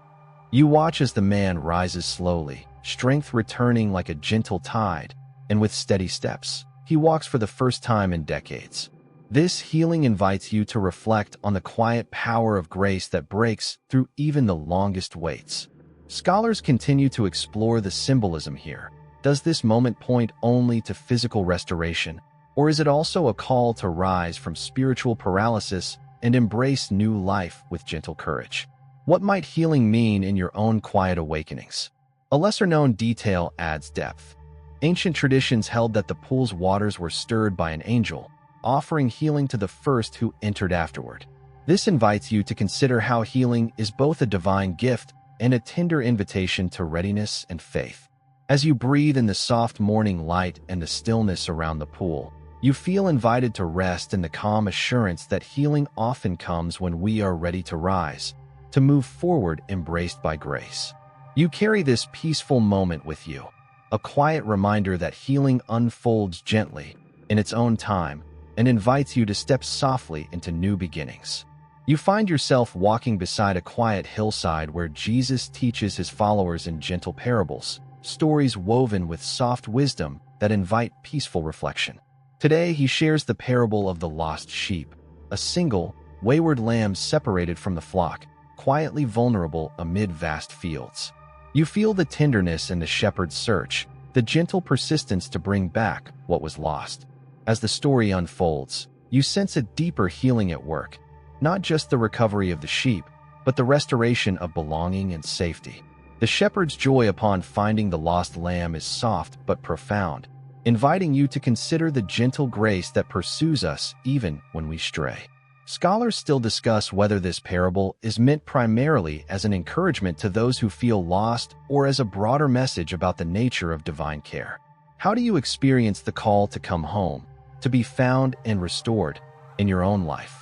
You watch as the man rises slowly, strength returning like a gentle tide, and with steady steps, he walks for the first time in decades. This healing invites you to reflect on the quiet power of grace that breaks through even the longest waits. Scholars continue to explore the symbolism here. Does this moment point only to physical restoration, or is it also a call to rise from spiritual paralysis and embrace new life with gentle courage? What might healing mean in your own quiet awakenings? A lesser-known detail adds depth. Ancient traditions held that the pool's waters were stirred by an angel, offering healing to the first who entered afterward. This invites you to consider how healing is both a divine gift and a tender invitation to readiness and faith. As you breathe in the soft morning light and the stillness around the pool, you feel invited to rest in the calm assurance that healing often comes when we are ready to rise, to move forward embraced by grace. You carry this peaceful moment with you, a quiet reminder that healing unfolds gently, in its own time, and invites you to step softly into new beginnings. You find yourself walking beside a quiet hillside where Jesus teaches his followers in gentle parables, stories woven with soft wisdom that invite peaceful reflection. Today, he shares the parable of the lost sheep, a single, wayward lamb separated from the flock, quietly vulnerable amid vast fields. You feel the tenderness in the shepherd's search, the gentle persistence to bring back what was lost. As the story unfolds, you sense a deeper healing at work, not just the recovery of the sheep, but the restoration of belonging and safety. The shepherd's joy upon finding the lost lamb is soft but profound, inviting you to consider the gentle grace that pursues us even when we stray. Scholars still discuss whether this parable is meant primarily as an encouragement to those who feel lost or as a broader message about the nature of divine care. How do you experience the call to come home, to be found and restored in your own life?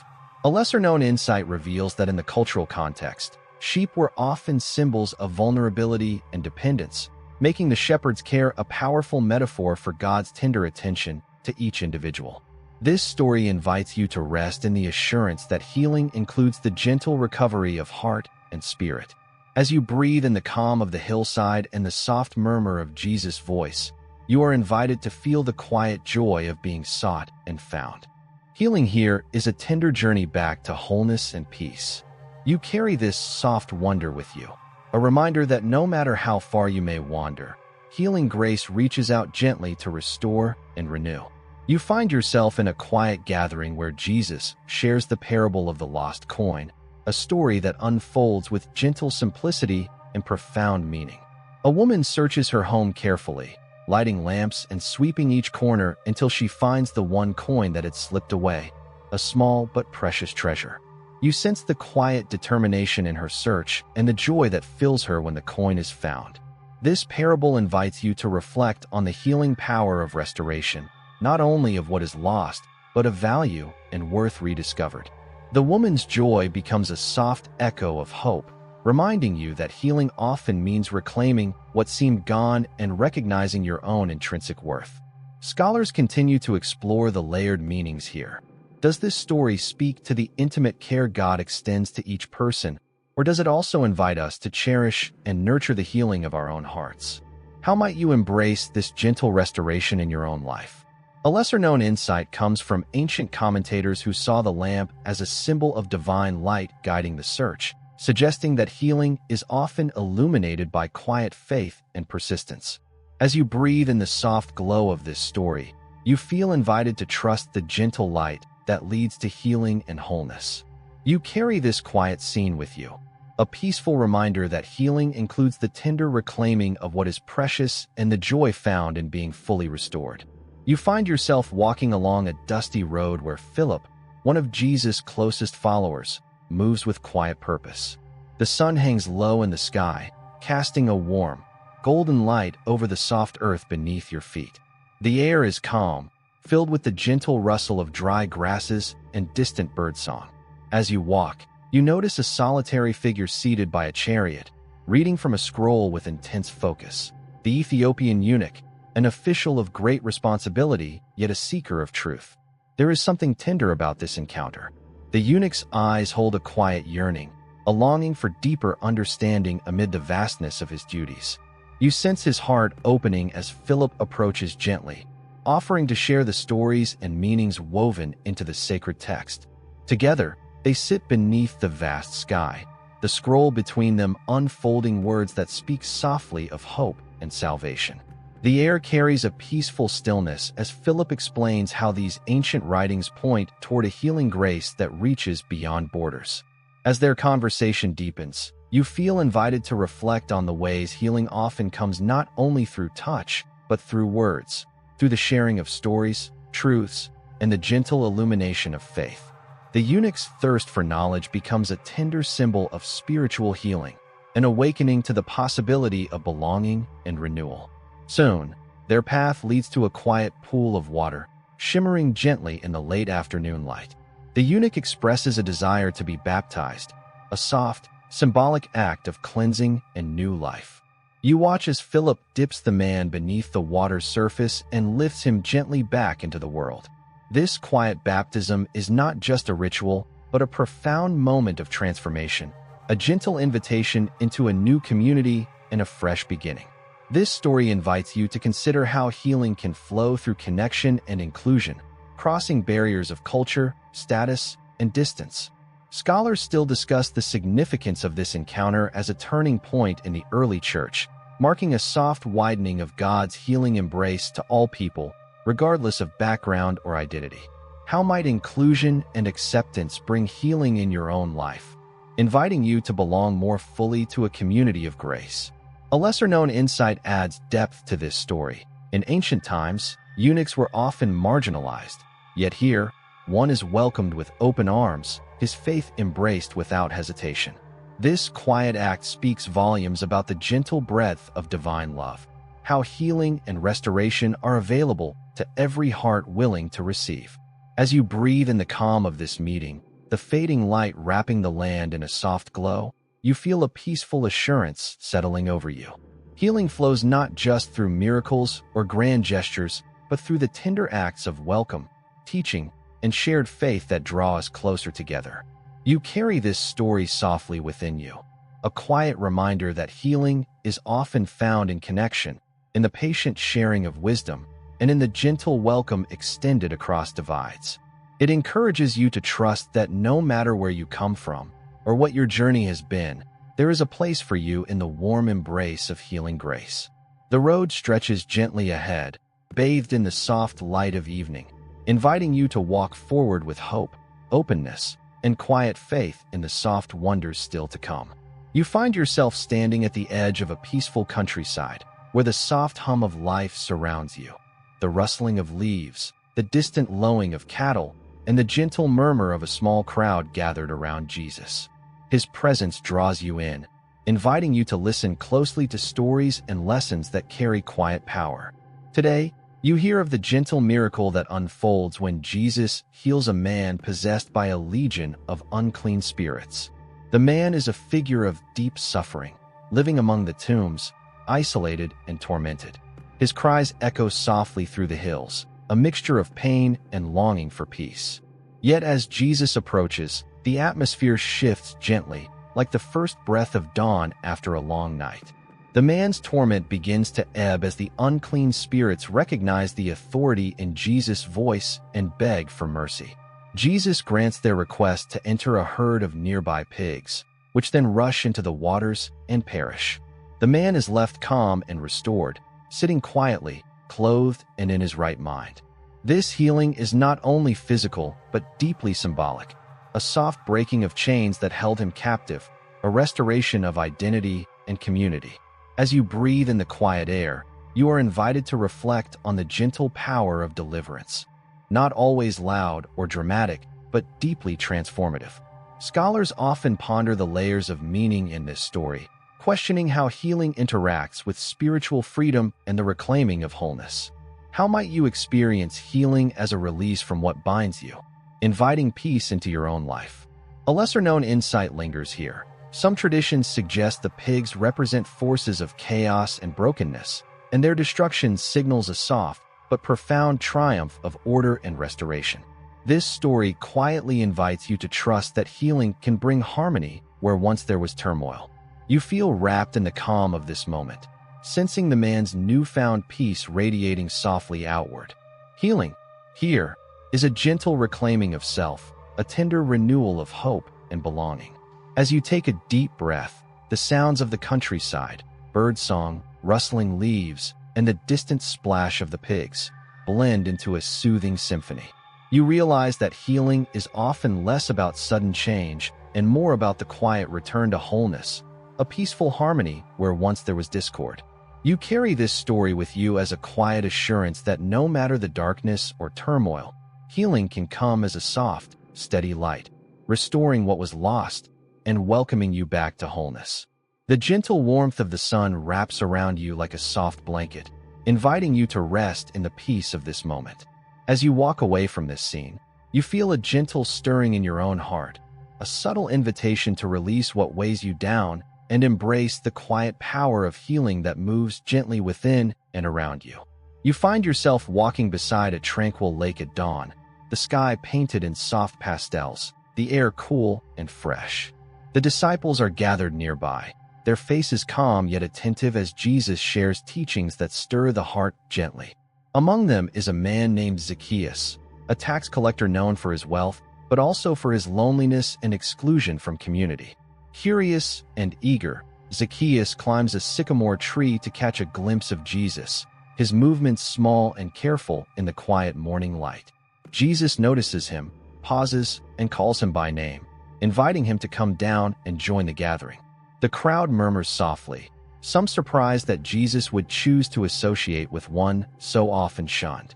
A lesser-known insight reveals that in the cultural context, sheep were often symbols of vulnerability and dependence, making the shepherd's care a powerful metaphor for God's tender attention to each individual. This story invites you to rest in the assurance that healing includes the gentle recovery of heart and spirit. As you breathe in the calm of the hillside and the soft murmur of Jesus' voice, you are invited to feel the quiet joy of being sought and found. Healing here is a tender journey back to wholeness and peace. You carry this soft wonder with you, a reminder that no matter how far you may wander, healing grace reaches out gently to restore and renew. You find yourself in a quiet gathering where Jesus shares the parable of the lost coin, a story that unfolds with gentle simplicity and profound meaning. A woman searches her home carefully, lighting lamps and sweeping each corner until she finds the one coin that had slipped away, a small but precious treasure. You sense the quiet determination in her search and the joy that fills her when the coin is found. This parable invites you to reflect on the healing power of restoration, not only of what is lost, but of value and worth rediscovered. The woman's joy becomes a soft echo of hope, reminding you that healing often means reclaiming what seemed gone and recognizing your own intrinsic worth. Scholars continue to explore the layered meanings here. Does this story speak to the intimate care God extends to each person, or does it also invite us to cherish and nurture the healing of our own hearts? How might you embrace this gentle restoration in your own life? A lesser-known insight comes from ancient commentators who saw the lamp as a symbol of divine light guiding the search, suggesting that healing is often illuminated by quiet faith and persistence. As you breathe in the soft glow of this story, you feel invited to trust the gentle light that leads to healing and wholeness. You carry this quiet scene with you, a peaceful reminder that healing includes the tender reclaiming of what is precious and the joy found in being fully restored. You find yourself walking along a dusty road where Philip, one of Jesus' closest followers, moves with quiet purpose. The sun hangs low in the sky, casting a warm, golden light over the soft earth beneath your feet. The air is calm, filled with the gentle rustle of dry grasses and distant birdsong. As you walk, you notice a solitary figure seated by a chariot, reading from a scroll with intense focus. The Ethiopian eunuch, an official of great responsibility, yet a seeker of truth. There is something tender about this encounter. The eunuch's eyes hold a quiet yearning, a longing for deeper understanding amid the vastness of his duties. You sense his heart opening as Philip approaches gently, offering to share the stories and meanings woven into the sacred text. Together, they sit beneath the vast sky, the scroll between them unfolding words that speak softly of hope and salvation. The air carries a peaceful stillness as Philip explains how these ancient writings point toward a healing grace that reaches beyond borders. As their conversation deepens, you feel invited to reflect on the ways healing often comes not only through touch, but through words, through the sharing of stories, truths, and the gentle illumination of faith. The eunuch's thirst for knowledge becomes a tender symbol of spiritual healing, an awakening to the possibility of belonging and renewal. Soon, their path leads to a quiet pool of water, shimmering gently in the late afternoon light. The eunuch expresses a desire to be baptized, a soft, symbolic act of cleansing and new life. You watch as Philip dips the man beneath the water's surface and lifts him gently back into the world. This quiet baptism is not just a ritual, but a profound moment of transformation, a gentle invitation into a new community and a fresh beginning. This story invites you to consider how healing can flow through connection and inclusion, crossing barriers of culture, status, and distance. Scholars still discuss the significance of this encounter as a turning point in the early church, marking a soft widening of God's healing embrace to all people, regardless of background or identity. How might inclusion and acceptance bring healing in your own life, inviting you to belong more fully to a community of grace? A lesser-known insight adds depth to this story. In ancient times, eunuchs were often marginalized, yet here, one is welcomed with open arms, his faith embraced without hesitation. This quiet act speaks volumes about the gentle breadth of divine love, how healing and restoration are available to every heart willing to receive. As you breathe in the calm of this meeting, the fading light wrapping the land in a soft glow, you feel a peaceful assurance settling over you. Healing flows not just through miracles or grand gestures, but through the tender acts of welcome, teaching, and shared faith that draw us closer together. You carry this story softly within you, a quiet reminder that healing is often found in connection, in the patient sharing of wisdom, and in the gentle welcome extended across divides. It encourages you to trust that no matter where you come from or what your journey has been, there is a place for you in the warm embrace of healing grace. The road stretches gently ahead, bathed in the soft light of evening, inviting you to walk forward with hope, openness, and quiet faith in the soft wonders still to come. You find yourself standing at the edge of a peaceful countryside, where the soft hum of life surrounds you. The rustling of leaves, the distant lowing of cattle, and the gentle murmur of a small crowd gathered around Jesus. His presence draws you in, inviting you to listen closely to stories and lessons that carry quiet power. Today, you hear of the gentle miracle that unfolds when Jesus heals a man possessed by a legion of unclean spirits. The man is a figure of deep suffering, living among the tombs, isolated and tormented. His cries echo softly through the hills, a mixture of pain and longing for peace. Yet as Jesus approaches, the atmosphere shifts gently, like the first breath of dawn after a long night. The man's torment begins to ebb as the unclean spirits recognize the authority in Jesus' voice and beg for mercy. Jesus grants their request to enter a herd of nearby pigs, which then rush into the waters and perish. The man is left calm and restored, sitting quietly, clothed and in his right mind. This healing is not only physical, but deeply symbolic, a soft breaking of chains that held him captive, a restoration of identity and community. As you breathe in the quiet air, you are invited to reflect on the gentle power of deliverance. Not always loud or dramatic, but deeply transformative. Scholars often ponder the layers of meaning in this story, questioning how healing interacts with spiritual freedom and the reclaiming of wholeness. How might you experience healing as a release from what binds you, inviting peace into your own life? A lesser-known insight lingers here. Some traditions suggest the pigs represent forces of chaos and brokenness, and their destruction signals a soft but profound triumph of order and restoration. This story quietly invites you to trust that healing can bring harmony where once there was turmoil. You feel wrapped in the calm of this moment, sensing the man's newfound peace radiating softly outward. Healing, here, is a gentle reclaiming of self, a tender renewal of hope and belonging. As you take a deep breath, the sounds of the countryside, birdsong, rustling leaves, and the distant splash of the pigs blend into a soothing symphony. You realize that healing is often less about sudden change and more about the quiet return to wholeness, a peaceful harmony where once there was discord. You carry this story with you as a quiet assurance that no matter the darkness or turmoil, healing can come as a soft, steady light, restoring what was lost and welcoming you back to wholeness. The gentle warmth of the sun wraps around you like a soft blanket, inviting you to rest in the peace of this moment. As you walk away from this scene, you feel a gentle stirring in your own heart, a subtle invitation to release what weighs you down and embrace the quiet power of healing that moves gently within and around you. You find yourself walking beside a tranquil lake at dawn, the sky painted in soft pastels, the air cool and fresh. The disciples are gathered nearby, their faces calm yet attentive as Jesus shares teachings that stir the heart gently. Among them is a man named Zacchaeus, a tax collector known for his wealth, but also for his loneliness and exclusion from community. Curious and eager, Zacchaeus climbs a sycamore tree to catch a glimpse of Jesus, his movements small and careful in the quiet morning light. Jesus notices him, pauses, and calls him by name, inviting him to come down and join the gathering. The crowd murmurs softly, some surprised that Jesus would choose to associate with one so often shunned.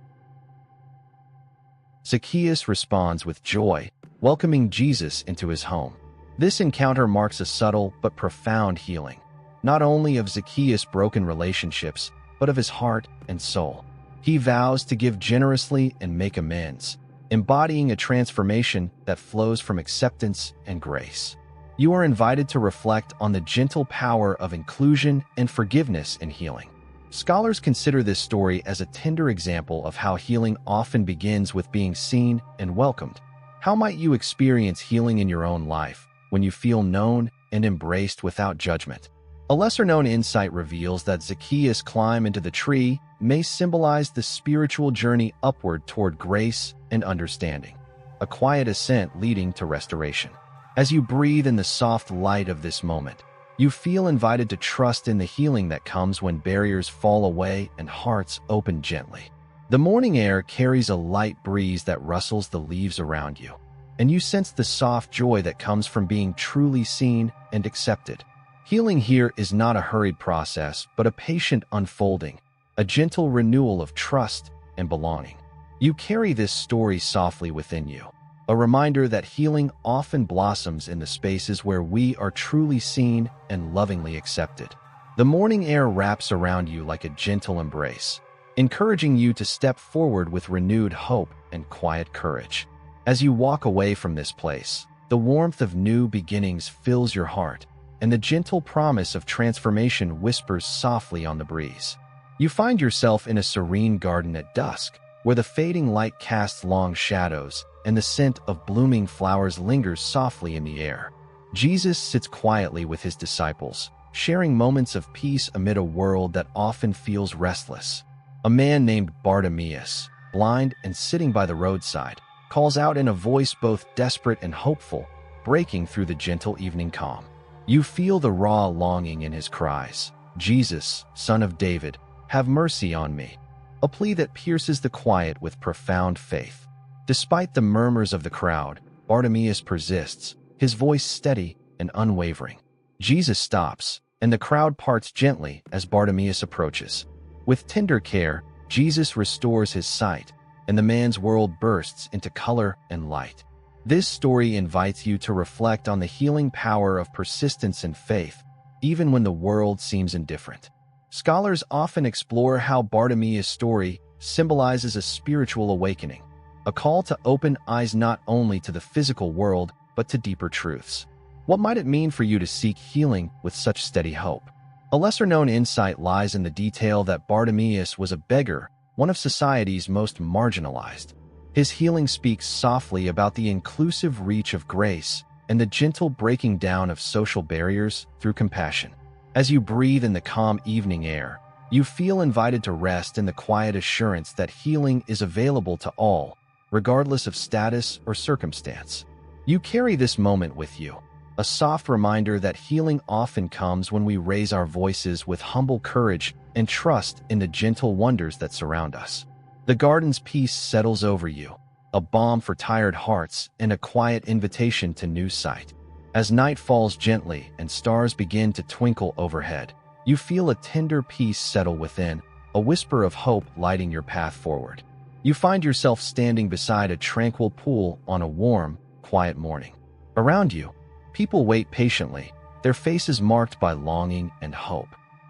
Zacchaeus responds with joy, welcoming Jesus into his home. This encounter marks a subtle but profound healing, not only of Zacchaeus' broken relationships, but of his heart and soul. He vows to give generously and make amends, embodying a transformation that flows from acceptance and grace. You are invited to reflect on the gentle power of inclusion and forgiveness in healing. Scholars consider this story as a tender example of how healing often begins with being seen and welcomed. How might you experience healing in your own life when you feel known and embraced without judgment? A lesser-known insight reveals that Zacchaeus' climb into the tree may symbolize the spiritual journey upward toward grace and understanding, a quiet ascent leading to restoration. As you breathe in the soft light of this moment, you feel invited to trust in the healing that comes when barriers fall away and hearts open gently. The morning air carries a light breeze that rustles the leaves around you, and you sense the soft joy that comes from being truly seen and accepted. Healing here is not a hurried process, but a patient unfolding, a gentle renewal of trust and belonging. You carry this story softly within you, a reminder that healing often blossoms in the spaces where we are truly seen and lovingly accepted. The morning air wraps around you like a gentle embrace, encouraging you to step forward with renewed hope and quiet courage. As you walk away from this place, the warmth of new beginnings fills your heart, and the gentle promise of transformation whispers softly on the breeze. You find yourself in a serene garden at dusk, where the fading light casts long shadows and the scent of blooming flowers lingers softly in the air. Jesus sits quietly with his disciples, sharing moments of peace amid a world that often feels restless. A man named Bartimaeus, blind and sitting by the roadside, calls out in a voice both desperate and hopeful, breaking through the gentle evening calm. You feel the raw longing in his cries, "Jesus, Son of David, have mercy on me," a plea that pierces the quiet with profound faith. Despite the murmurs of the crowd, Bartimaeus persists, his voice steady and unwavering. Jesus stops, and the crowd parts gently as Bartimaeus approaches. With tender care, Jesus restores his sight, and the man's world bursts into color and light. This story invites you to reflect on the healing power of persistence and faith, even when the world seems indifferent. Scholars often explore how Bartimaeus' story symbolizes a spiritual awakening, a call to open eyes not only to the physical world, but to deeper truths. What might it mean for you to seek healing with such steady hope? A lesser-known insight lies in the detail that Bartimaeus was a beggar, one of society's most marginalized. His healing speaks softly about the inclusive reach of grace and the gentle breaking down of social barriers through compassion. As you breathe in the calm evening air, you feel invited to rest in the quiet assurance that healing is available to all, regardless of status or circumstance. You carry this moment with you, a soft reminder that healing often comes when we raise our voices with humble courage and trust in the gentle wonders that surround us. The garden's peace settles over you, a balm for tired hearts and a quiet invitation to new sight. As night falls gently and stars begin to twinkle overhead, you feel a tender peace settle within, a whisper of hope lighting your path forward. You find yourself standing beside a tranquil pool on a warm, quiet morning. Around you, people wait patiently, their faces marked by longing and hope.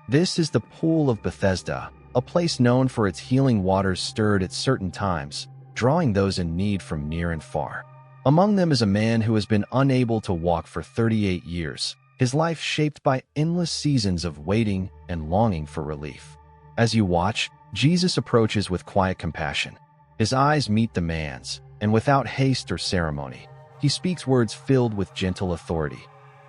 This is the Pool of Bethesda, a place known for its healing waters stirred at certain times, drawing those in need from near and far. Among them is a man who has been unable to walk for 38 years, his life shaped by endless seasons of waiting and longing for relief. As you watch, Jesus approaches with quiet compassion. His eyes meet the man's, and without haste or ceremony, He speaks words filled with gentle authority.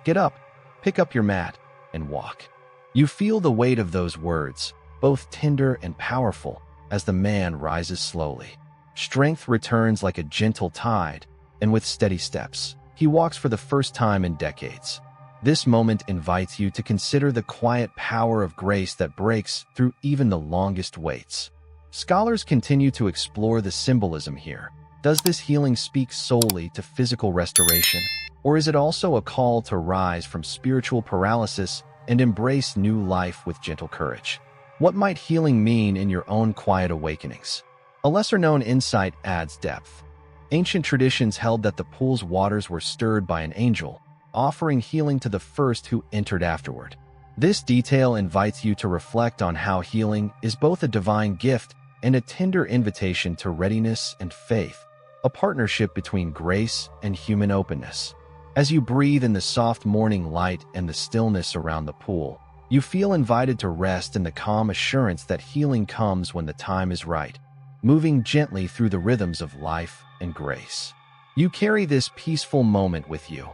Get up, pick up your mat, and walk. You feel the weight of those words, both tender and powerful, as the man rises slowly. Strength returns like a gentle tide, and with steady steps, he walks for the first time in decades. This moment invites you to consider the quiet power of grace that breaks through even the longest waits. Scholars continue to explore the symbolism here. Does this healing speak solely to physical restoration, or is it also a call to rise from spiritual paralysis and embrace new life with gentle courage? What might healing mean in your own quiet awakenings? A lesser-known insight adds depth. Ancient traditions held that the pool's waters were stirred by an angel, offering healing to the first who entered afterward. This detail invites you to reflect on how healing is both a divine gift and a tender invitation to readiness and faith, a partnership between grace and human openness. As you breathe in the soft morning light and the stillness around the pool, you feel invited to rest in the calm assurance that healing comes when the time is right, moving gently through the rhythms of life and grace. You carry this peaceful moment with you,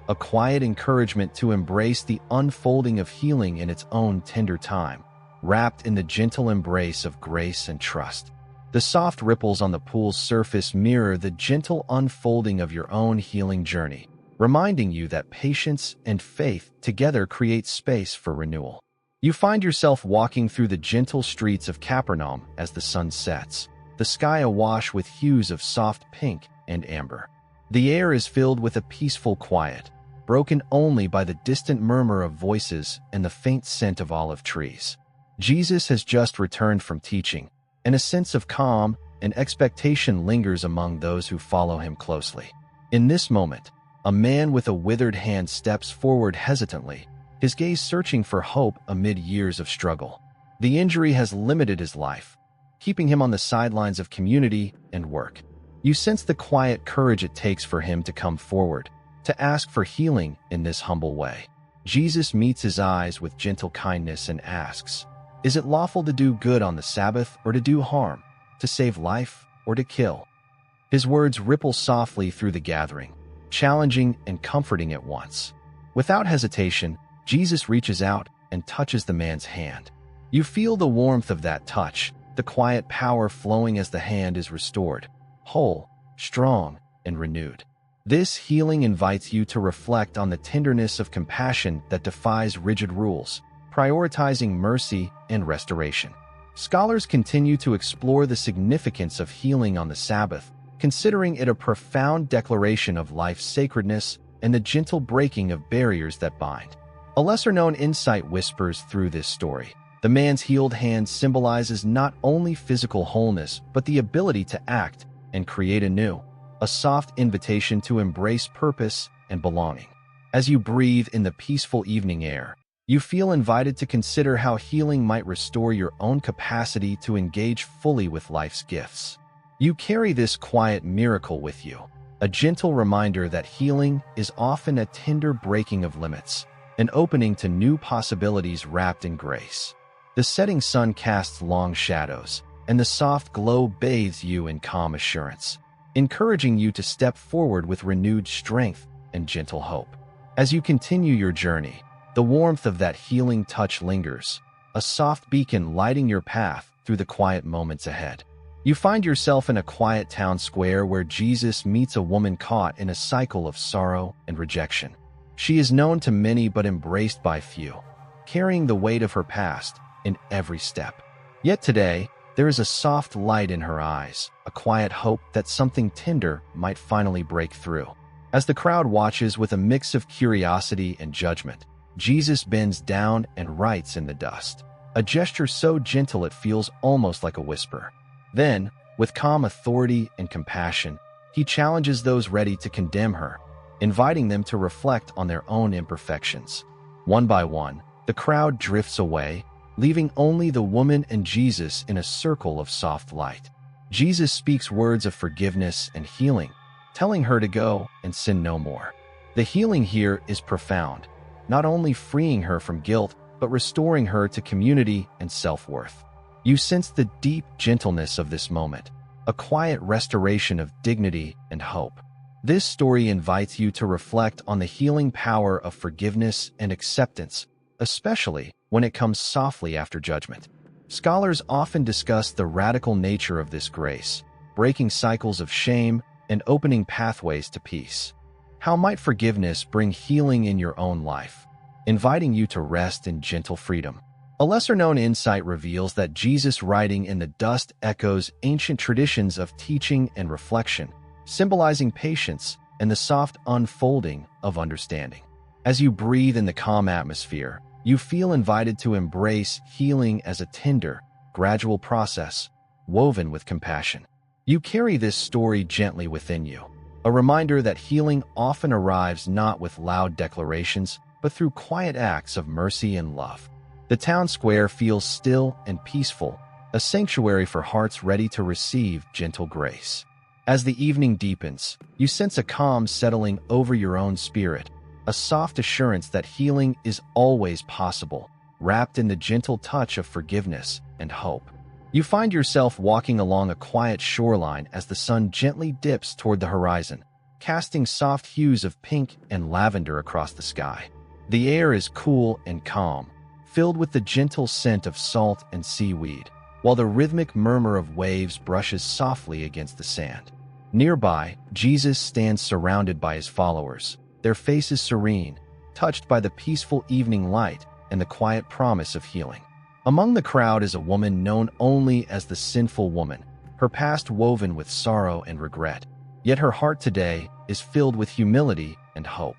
a quiet encouragement to embrace the unfolding of healing in its own tender time, wrapped in the gentle embrace of grace and trust. The soft ripples on the pool's surface mirror the gentle unfolding of your own healing journey, reminding you that patience and faith together create space for renewal. You find yourself walking through the gentle streets of Capernaum as the sun sets, the sky awash with hues of soft pink and amber. The air is filled with a peaceful quiet, broken only by the distant murmur of voices and the faint scent of olive trees. Jesus has just returned from teaching, and a sense of calm and expectation lingers among those who follow him closely. In this moment, a man with a withered hand steps forward hesitantly, his gaze searching for hope amid years of struggle. The injury has limited his life, keeping him on the sidelines of community and work. You sense the quiet courage it takes for him to come forward, to ask for healing in this humble way. Jesus meets his eyes with gentle kindness and asks, "Is it lawful to do good on the Sabbath or to do harm, to save life or to kill?" His words ripple softly through the gathering, challenging and comforting at once. Without hesitation, Jesus reaches out and touches the man's hand. You feel the warmth of that touch, the quiet power flowing as the hand is restored, whole, strong, and renewed. This healing invites you to reflect on the tenderness of compassion that defies rigid rules, prioritizing mercy and restoration. Scholars continue to explore the significance of healing on the Sabbath, considering it a profound declaration of life's sacredness and the gentle breaking of barriers that bind. A lesser-known insight whispers through this story. The man's healed hand symbolizes not only physical wholeness, but the ability to act and create anew, a soft invitation to embrace purpose and belonging. As you breathe in the peaceful evening air, you feel invited to consider how healing might restore your own capacity to engage fully with life's gifts. You carry this quiet miracle with you, a gentle reminder that healing is often a tender breaking of limits, an opening to new possibilities wrapped in grace. The setting sun casts long shadows, and the soft glow bathes you in calm assurance, encouraging you to step forward with renewed strength and gentle hope. As you continue your journey, the warmth of that healing touch lingers, a soft beacon lighting your path through the quiet moments ahead. You find yourself in a quiet town square where Jesus meets a woman caught in a cycle of sorrow and rejection. She is known to many but embraced by few, carrying the weight of her past in every step. Yet today, there is a soft light in her eyes, a quiet hope that something tender might finally break through. As the crowd watches with a mix of curiosity and judgment, Jesus bends down and writes in the dust, a gesture so gentle it feels almost like a whisper. Then, with calm authority and compassion, he challenges those ready to condemn her, inviting them to reflect on their own imperfections. One by one, the crowd drifts away, leaving only the woman and Jesus in a circle of soft light. Jesus speaks words of forgiveness and healing, telling her to go and sin no more. The healing here is profound, not only freeing her from guilt, but restoring her to community and self-worth. You sense the deep gentleness of this moment, a quiet restoration of dignity and hope. This story invites you to reflect on the healing power of forgiveness and acceptance, especially when it comes softly after judgment. Scholars often discuss the radical nature of this grace, breaking cycles of shame and opening pathways to peace. How might forgiveness bring healing in your own life, inviting you to rest in gentle freedom? A lesser-known insight reveals that Jesus' writing in the dust echoes ancient traditions of teaching and reflection, symbolizing patience and the soft unfolding of understanding. As you breathe in the calm atmosphere, you feel invited to embrace healing as a tender, gradual process, woven with compassion. You carry this story gently within you, a reminder that healing often arrives not with loud declarations, but through quiet acts of mercy and love. The town square feels still and peaceful, a sanctuary for hearts ready to receive gentle grace. As the evening deepens, you sense a calm settling over your own spirit, a soft assurance that healing is always possible, wrapped in the gentle touch of forgiveness and hope. You find yourself walking along a quiet shoreline as the sun gently dips toward the horizon, casting soft hues of pink and lavender across the sky. The air is cool and calm, filled with the gentle scent of salt and seaweed, while the rhythmic murmur of waves brushes softly against the sand. Nearby, Jesus stands surrounded by his followers, their faces serene, touched by the peaceful evening light and the quiet promise of healing. Among the crowd is a woman known only as the sinful woman, her past woven with sorrow and regret. Yet her heart today is filled with humility and hope.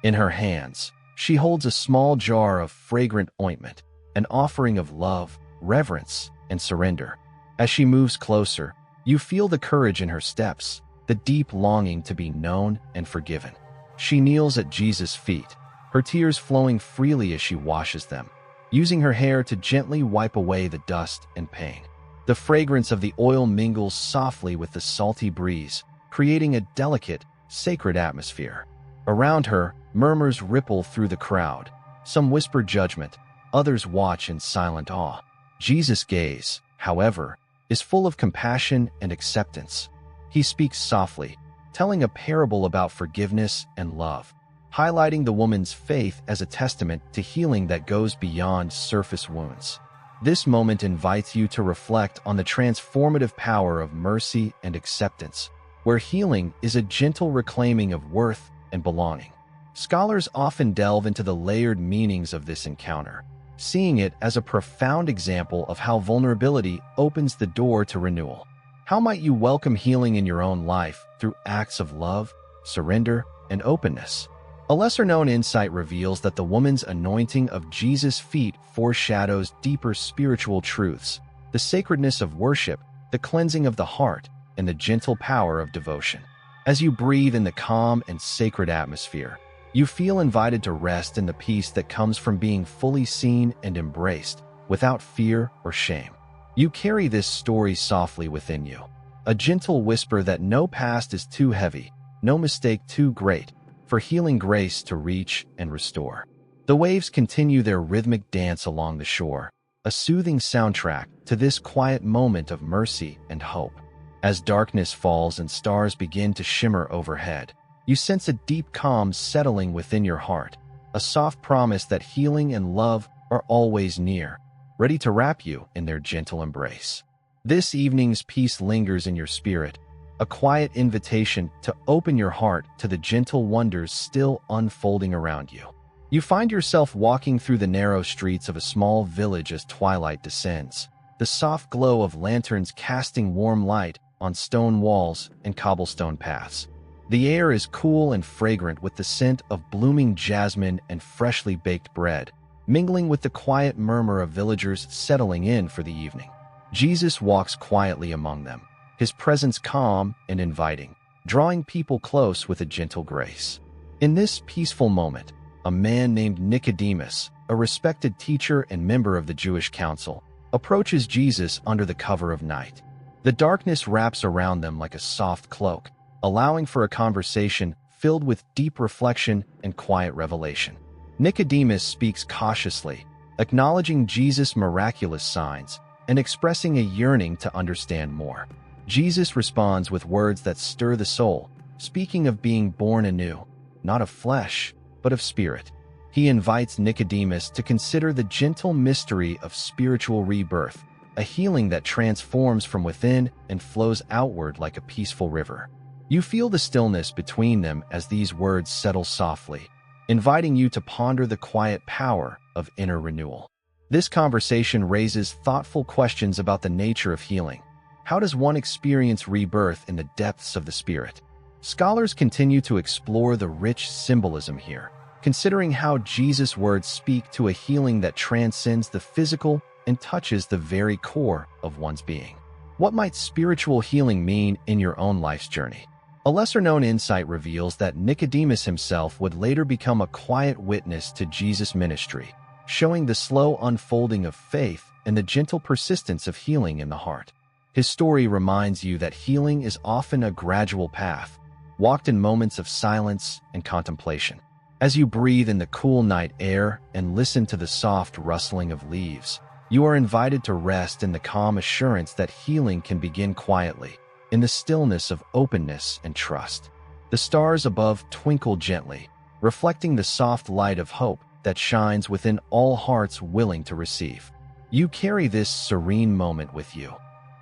In her hands, she holds a small jar of fragrant ointment, an offering of love, reverence, and surrender. As she moves closer, you feel the courage in her steps, the deep longing to be known and forgiven. She kneels at Jesus' feet, her tears flowing freely as she washes them, using her hair to gently wipe away the dust and pain. The fragrance of the oil mingles softly with the salty breeze, creating a delicate, sacred atmosphere. Around her, murmurs ripple through the crowd. Some whisper judgment, others watch in silent awe. Jesus' gaze, however, is full of compassion and acceptance. He speaks softly, telling a parable about forgiveness and love, highlighting the woman's faith as a testament to healing that goes beyond surface wounds. This moment invites you to reflect on the transformative power of mercy and acceptance, where healing is a gentle reclaiming of worth and belonging. Scholars often delve into the layered meanings of this encounter, seeing it as a profound example of how vulnerability opens the door to renewal. How might you welcome healing in your own life through acts of love, surrender, and openness? A lesser-known insight reveals that the woman's anointing of Jesus' feet foreshadows deeper spiritual truths, the sacredness of worship, the cleansing of the heart, and the gentle power of devotion. As you breathe in the calm and sacred atmosphere, you feel invited to rest in the peace that comes from being fully seen and embraced, without fear or shame. You carry this story softly within you, a gentle whisper that no past is too heavy, no mistake too great, for healing grace to reach and restore. The waves continue their rhythmic dance along the shore, a soothing soundtrack to this quiet moment of mercy and hope. As darkness falls and stars begin to shimmer overhead, you sense a deep calm settling within your heart, a soft promise that healing and love are always near, ready to wrap you in their gentle embrace. This evening's peace lingers in your spirit, a quiet invitation to open your heart to the gentle wonders still unfolding around you. You find yourself walking through the narrow streets of a small village as twilight descends, the soft glow of lanterns casting warm light on stone walls and cobblestone paths. The air is cool and fragrant with the scent of blooming jasmine and freshly baked bread, mingling with the quiet murmur of villagers settling in for the evening. Jesus walks quietly among them, his presence calm and inviting, drawing people close with a gentle grace. In this peaceful moment, a man named Nicodemus, a respected teacher and member of the Jewish council, approaches Jesus under the cover of night. The darkness wraps around them like a soft cloak, allowing for a conversation filled with deep reflection and quiet revelation. Nicodemus speaks cautiously, acknowledging Jesus' miraculous signs and expressing a yearning to understand more. Jesus responds with words that stir the soul, speaking of being born anew, not of flesh, but of spirit. He invites Nicodemus to consider the gentle mystery of spiritual rebirth, a healing that transforms from within and flows outward like a peaceful river. You feel the stillness between them as these words settle softly, inviting you to ponder the quiet power of inner renewal. This conversation raises thoughtful questions about the nature of healing. How does one experience rebirth in the depths of the spirit? Scholars continue to explore the rich symbolism here, considering how Jesus' words speak to a healing that transcends the physical and touches the very core of one's being. What might spiritual healing mean in your own life's journey? A lesser-known insight reveals that Nicodemus himself would later become a quiet witness to Jesus' ministry, showing the slow unfolding of faith and the gentle persistence of healing in the heart. His story reminds you that healing is often a gradual path, walked in moments of silence and contemplation. As you breathe in the cool night air and listen to the soft rustling of leaves, you are invited to rest in the calm assurance that healing can begin quietly, in the stillness of openness and trust. The stars above twinkle gently, reflecting the soft light of hope that shines within all hearts willing to receive. You carry this serene moment with you,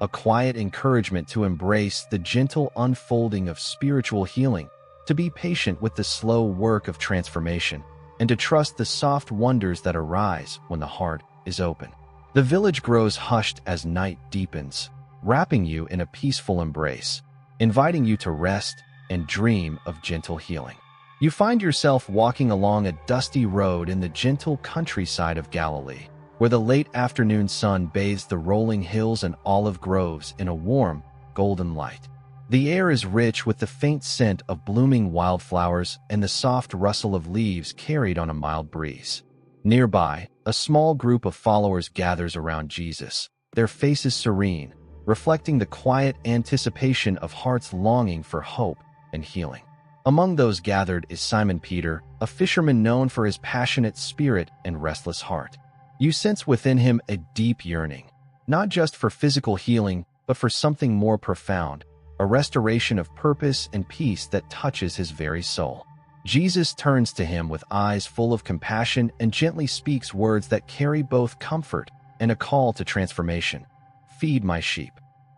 a quiet encouragement to embrace the gentle unfolding of spiritual healing, to be patient with the slow work of transformation, and to trust the soft wonders that arise when the heart is open. The village grows hushed as night deepens, wrapping you in a peaceful embrace, inviting you to rest and dream of gentle healing. You find yourself walking along a dusty road in the gentle countryside of Galilee, where the late afternoon sun bathes the rolling hills and olive groves in a warm, golden light. The air is rich with the faint scent of blooming wildflowers and the soft rustle of leaves carried on a mild breeze. Nearby, a small group of followers gathers around Jesus, their faces serene, reflecting the quiet anticipation of hearts longing for hope and healing. Among those gathered is Simon Peter, a fisherman known for his passionate spirit and restless heart. You sense within him a deep yearning, not just for physical healing, but for something more profound, a restoration of purpose and peace that touches his very soul. Jesus turns to him with eyes full of compassion and gently speaks words that carry both comfort and a call to transformation. "Feed my sheep."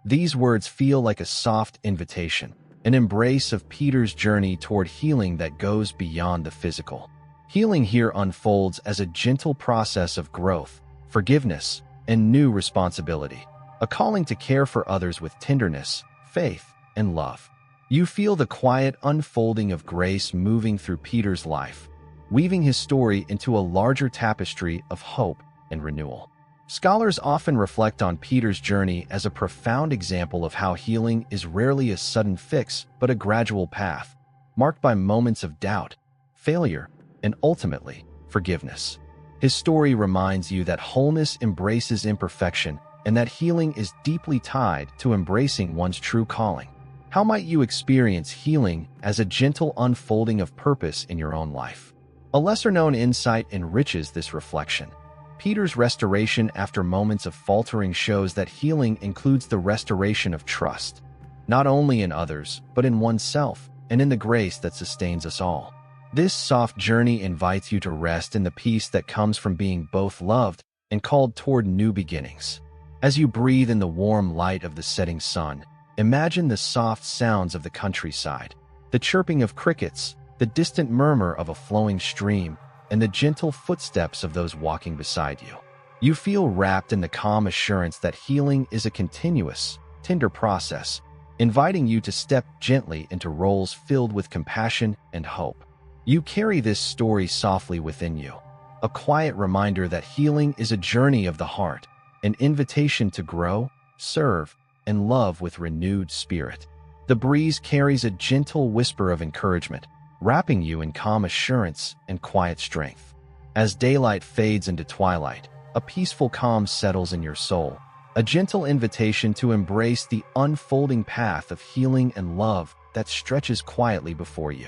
These words feel like a soft invitation, an embrace of Peter's journey toward healing that goes beyond the physical. Healing here unfolds as a gentle process of growth, forgiveness, and new responsibility, a calling to care for others with tenderness, faith, and love. You feel the quiet unfolding of grace moving through Peter's life, weaving his story into a larger tapestry of hope and renewal. Scholars often reflect on Peter's journey as a profound example of how healing is rarely a sudden fix but a gradual path, marked by moments of doubt, failure, and ultimately, forgiveness. His story reminds you that wholeness embraces imperfection and that healing is deeply tied to embracing one's true calling. How might you experience healing as a gentle unfolding of purpose in your own life? A lesser-known insight enriches this reflection. Peter's restoration after moments of faltering shows that healing includes the restoration of trust, not only in others, but in oneself and in the grace that sustains us all. This soft journey invites you to rest in the peace that comes from being both loved and called toward new beginnings. As you breathe in the warm light of the setting sun, imagine the soft sounds of the countryside, the chirping of crickets, the distant murmur of a flowing stream, and the gentle footsteps of those walking beside you. You feel wrapped in the calm assurance that healing is a continuous, tender process, inviting you to step gently into roles filled with compassion and hope. You carry this story softly within you, a quiet reminder that healing is a journey of the heart, an invitation to grow, serve, and love with renewed spirit. The breeze carries a gentle whisper of encouragement, wrapping you in calm assurance and quiet strength. As daylight fades into twilight, a peaceful calm settles in your soul, a gentle invitation to embrace the unfolding path of healing and love that stretches quietly before you.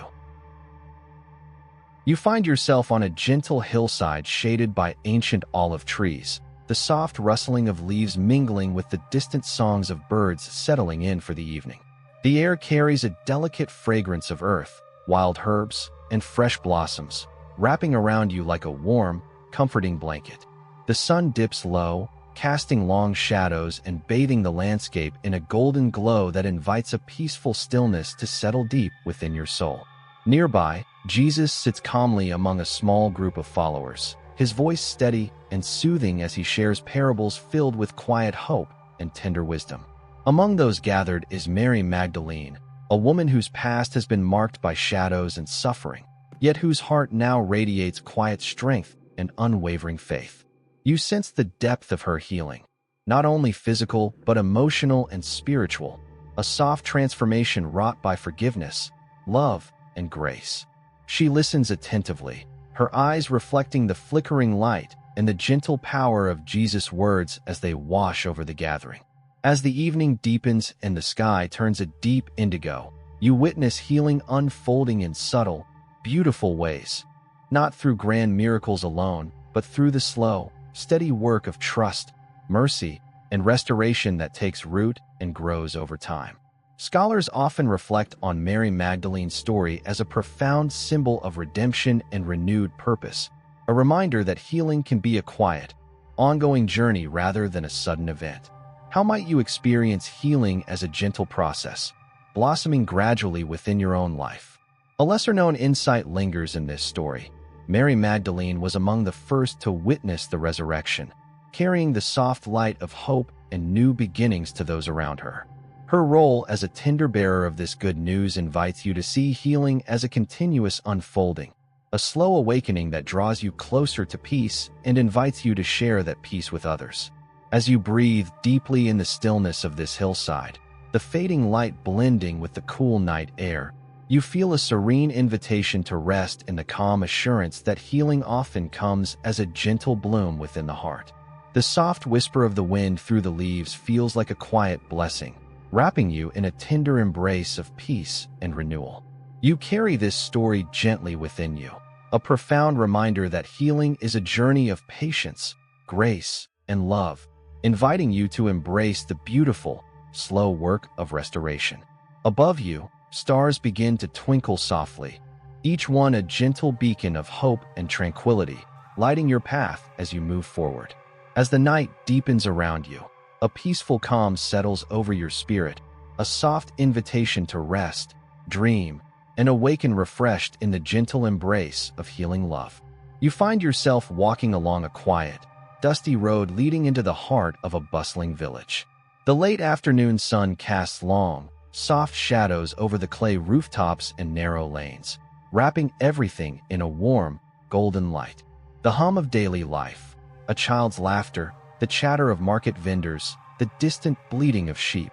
You find yourself on a gentle hillside shaded by ancient olive trees, the soft rustling of leaves mingling with the distant songs of birds settling in for the evening. The air carries a delicate fragrance of earth, wild herbs, and fresh blossoms, wrapping around you like a warm, comforting blanket. The sun dips low, casting long shadows and bathing the landscape in a golden glow that invites a peaceful stillness to settle deep within your soul. Nearby, Jesus sits calmly among a small group of followers, his voice steady and soothing as he shares parables filled with quiet hope and tender wisdom. Among those gathered is Mary Magdalene, a woman whose past has been marked by shadows and suffering, yet whose heart now radiates quiet strength and unwavering faith. You sense the depth of her healing, not only physical but emotional and spiritual, a soft transformation wrought by forgiveness, love, and grace. She listens attentively, her eyes reflecting the flickering light and the gentle power of Jesus' words as they wash over the gathering. As the evening deepens and the sky turns a deep indigo, you witness healing unfolding in subtle, beautiful ways, not through grand miracles alone, but through the slow, steady work of trust, mercy, and restoration that takes root and grows over time. Scholars often reflect on Mary Magdalene's story as a profound symbol of redemption and renewed purpose, a reminder that healing can be a quiet, ongoing journey rather than a sudden event. How might you experience healing as a gentle process, blossoming gradually within your own life? A lesser-known insight lingers in this story. Mary Magdalene was among the first to witness the resurrection, carrying the soft light of hope and new beginnings to those around her. Her role as a tender-bearer of this good news invites you to see healing as a continuous unfolding, a slow awakening that draws you closer to peace and invites you to share that peace with others. As you breathe deeply in the stillness of this hillside, the fading light blending with the cool night air, you feel a serene invitation to rest in the calm assurance that healing often comes as a gentle bloom within the heart. The soft whisper of the wind through the leaves feels like a quiet blessing, wrapping you in a tender embrace of peace and renewal. You carry this story gently within you, a profound reminder that healing is a journey of patience, grace, and love, inviting you to embrace the beautiful, slow work of restoration. Above you, stars begin to twinkle softly, each one a gentle beacon of hope and tranquility, lighting your path as you move forward. As the night deepens around you, a peaceful calm settles over your spirit, a soft invitation to rest, dream, and awaken refreshed in the gentle embrace of healing love. You find yourself walking along a quiet, dusty road leading into the heart of a bustling village. The late afternoon sun casts long, soft shadows over the clay rooftops and narrow lanes, wrapping everything in a warm, golden light. The hum of daily life, a child's laughter, the chatter of market vendors, the distant bleating of sheep,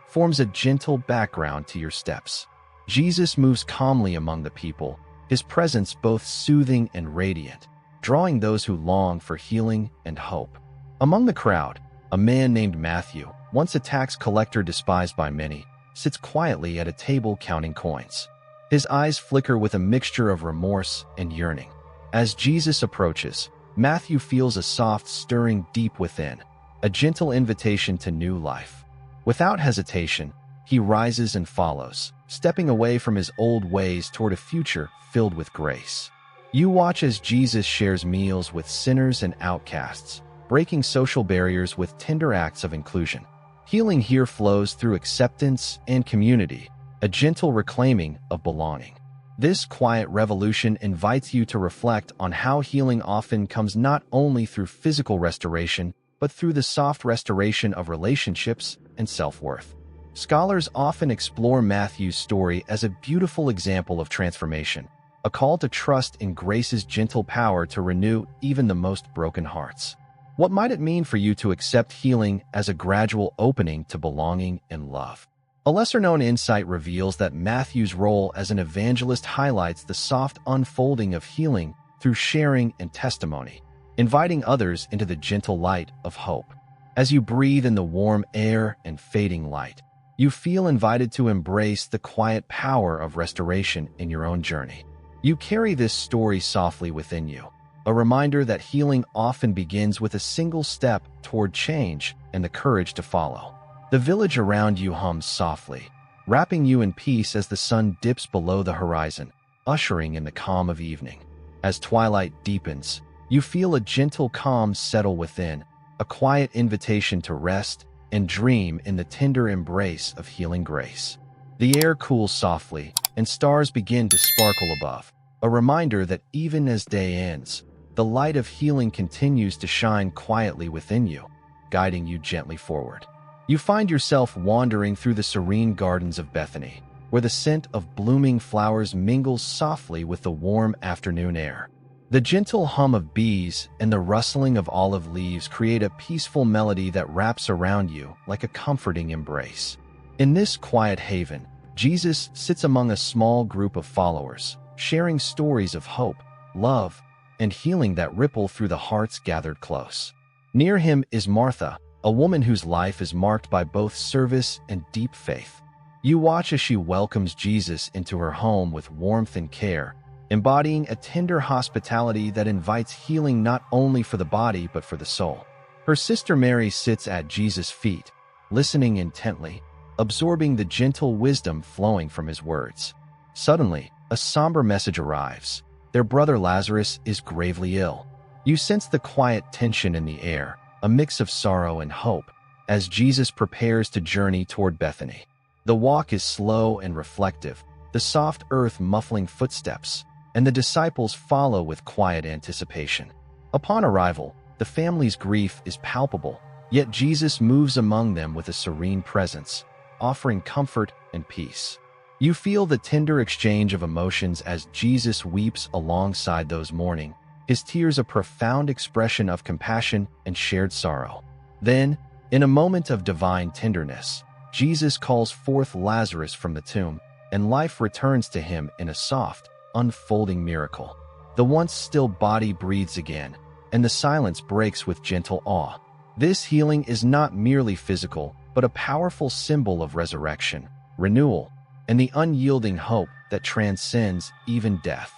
forms a gentle background to your steps. Jesus moves calmly among the people, his presence both soothing and radiant, drawing those who long for healing and hope. Among the crowd, a man named Matthew, once a tax collector despised by many, sits quietly at a table counting coins. His eyes flicker with a mixture of remorse and yearning. As Jesus approaches, Matthew feels a soft stirring deep within, a gentle invitation to new life. Without hesitation, he rises and follows, stepping away from his old ways toward a future filled with grace. You watch as Jesus shares meals with sinners and outcasts, breaking social barriers with tender acts of inclusion. Healing here flows through acceptance and community, a gentle reclaiming of belonging. This quiet revolution invites you to reflect on how healing often comes not only through physical restoration, but through the soft restoration of relationships and self-worth. Scholars often explore Matthew's story as a beautiful example of transformation, a call to trust in grace's gentle power to renew even the most broken hearts. What might it mean for you to accept healing as a gradual opening to belonging and love? A lesser-known insight reveals that Matthew's role as an evangelist highlights the soft unfolding of healing through sharing and testimony, inviting others into the gentle light of hope. As you breathe in the warm air and fading light, you feel invited to embrace the quiet power of restoration in your own journey. You carry this story softly within you, a reminder that healing often begins with a single step toward change and the courage to follow. The village around you hums softly, wrapping you in peace as the sun dips below the horizon, ushering in the calm of evening. As twilight deepens, you feel a gentle calm settle within, a quiet invitation to rest and dream in the tender embrace of healing grace. The air cools softly, and stars begin to sparkle above, a reminder that even as day ends, the light of healing continues to shine quietly within you, guiding you gently forward. You find yourself wandering through the serene gardens of Bethany, where the scent of blooming flowers mingles softly with the warm afternoon air. The gentle hum of bees and the rustling of olive leaves create a peaceful melody that wraps around you like a comforting embrace. In this quiet haven, Jesus sits among a small group of followers, sharing stories of hope, love, and healing that ripple through the hearts gathered close. Near him is Martha, a woman whose life is marked by both service and deep faith. You watch as she welcomes Jesus into her home with warmth and care, embodying a tender hospitality that invites healing not only for the body but for the soul. Her sister Mary sits at Jesus' feet, listening intently, absorbing the gentle wisdom flowing from his words. Suddenly, a somber message arrives. Their brother Lazarus is gravely ill. You sense the quiet tension in the air, a mix of sorrow and hope, as Jesus prepares to journey toward Bethany. The walk is slow and reflective, the soft earth muffling footsteps, and the disciples follow with quiet anticipation. Upon arrival, the family's grief is palpable, yet Jesus moves among them with a serene presence, offering comfort and peace. You feel the tender exchange of emotions as Jesus weeps alongside those mourning, his tears a profound expression of compassion and shared sorrow. Then, in a moment of divine tenderness, Jesus calls forth Lazarus from the tomb, and life returns to him in a soft, unfolding miracle. The once still body breathes again, and the silence breaks with gentle awe. This healing is not merely physical, but a powerful symbol of resurrection, renewal, and the unyielding hope that transcends even death.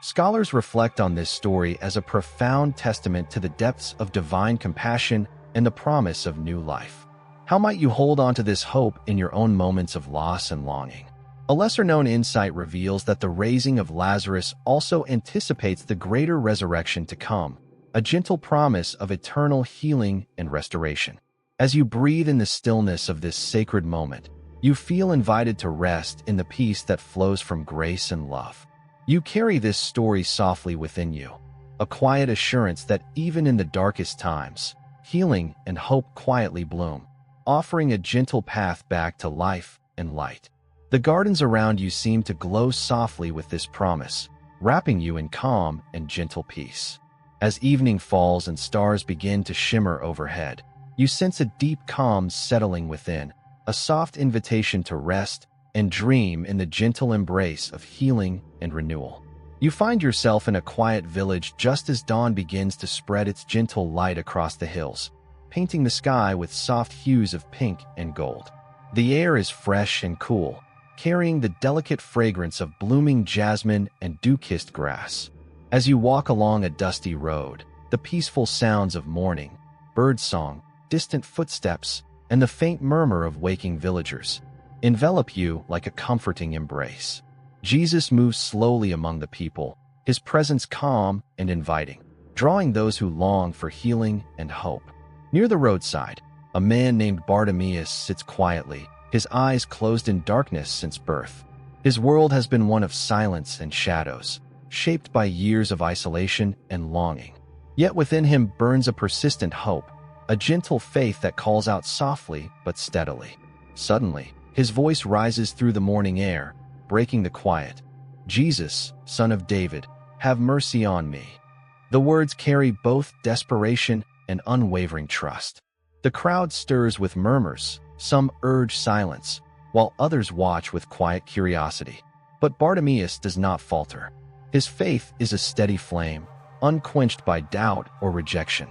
Scholars reflect on this story as a profound testament to the depths of divine compassion and the promise of new life. How might you hold on to this hope in your own moments of loss and longing? A lesser-known insight reveals that the raising of Lazarus also anticipates the greater resurrection to come, a gentle promise of eternal healing and restoration. As you breathe in the stillness of this sacred moment, you feel invited to rest in the peace that flows from grace and love. You carry this story softly within you, a quiet assurance that even in the darkest times, healing and hope quietly bloom, offering a gentle path back to life and light. The gardens around you seem to glow softly with this promise, wrapping you in calm and gentle peace. As evening falls and stars begin to shimmer overhead, you sense a deep calm settling within, a soft invitation to rest and dream in the gentle embrace of healing and renewal. You find yourself in a quiet village just as dawn begins to spread its gentle light across the hills, painting the sky with soft hues of pink and gold. The air is fresh and cool, carrying the delicate fragrance of blooming jasmine and dew-kissed grass. As you walk along a dusty road, the peaceful sounds of morning, birdsong, distant footsteps, and the faint murmur of waking villagers envelop you like a comforting embrace. Jesus moves slowly among the people, his presence calm and inviting, drawing those who long for healing and hope. Near the roadside, a man named Bartimaeus sits quietly, his eyes closed in darkness since birth. His world has been one of silence and shadows, shaped by years of isolation and longing. Yet within him burns a persistent hope, a gentle faith that calls out softly but steadily. Suddenly, his voice rises through the morning air, breaking the quiet. "Jesus, Son of David, have mercy on me." The words carry both desperation and unwavering trust. The crowd stirs with murmurs, some urge silence, while others watch with quiet curiosity. But Bartimaeus does not falter. His faith is a steady flame, unquenched by doubt or rejection.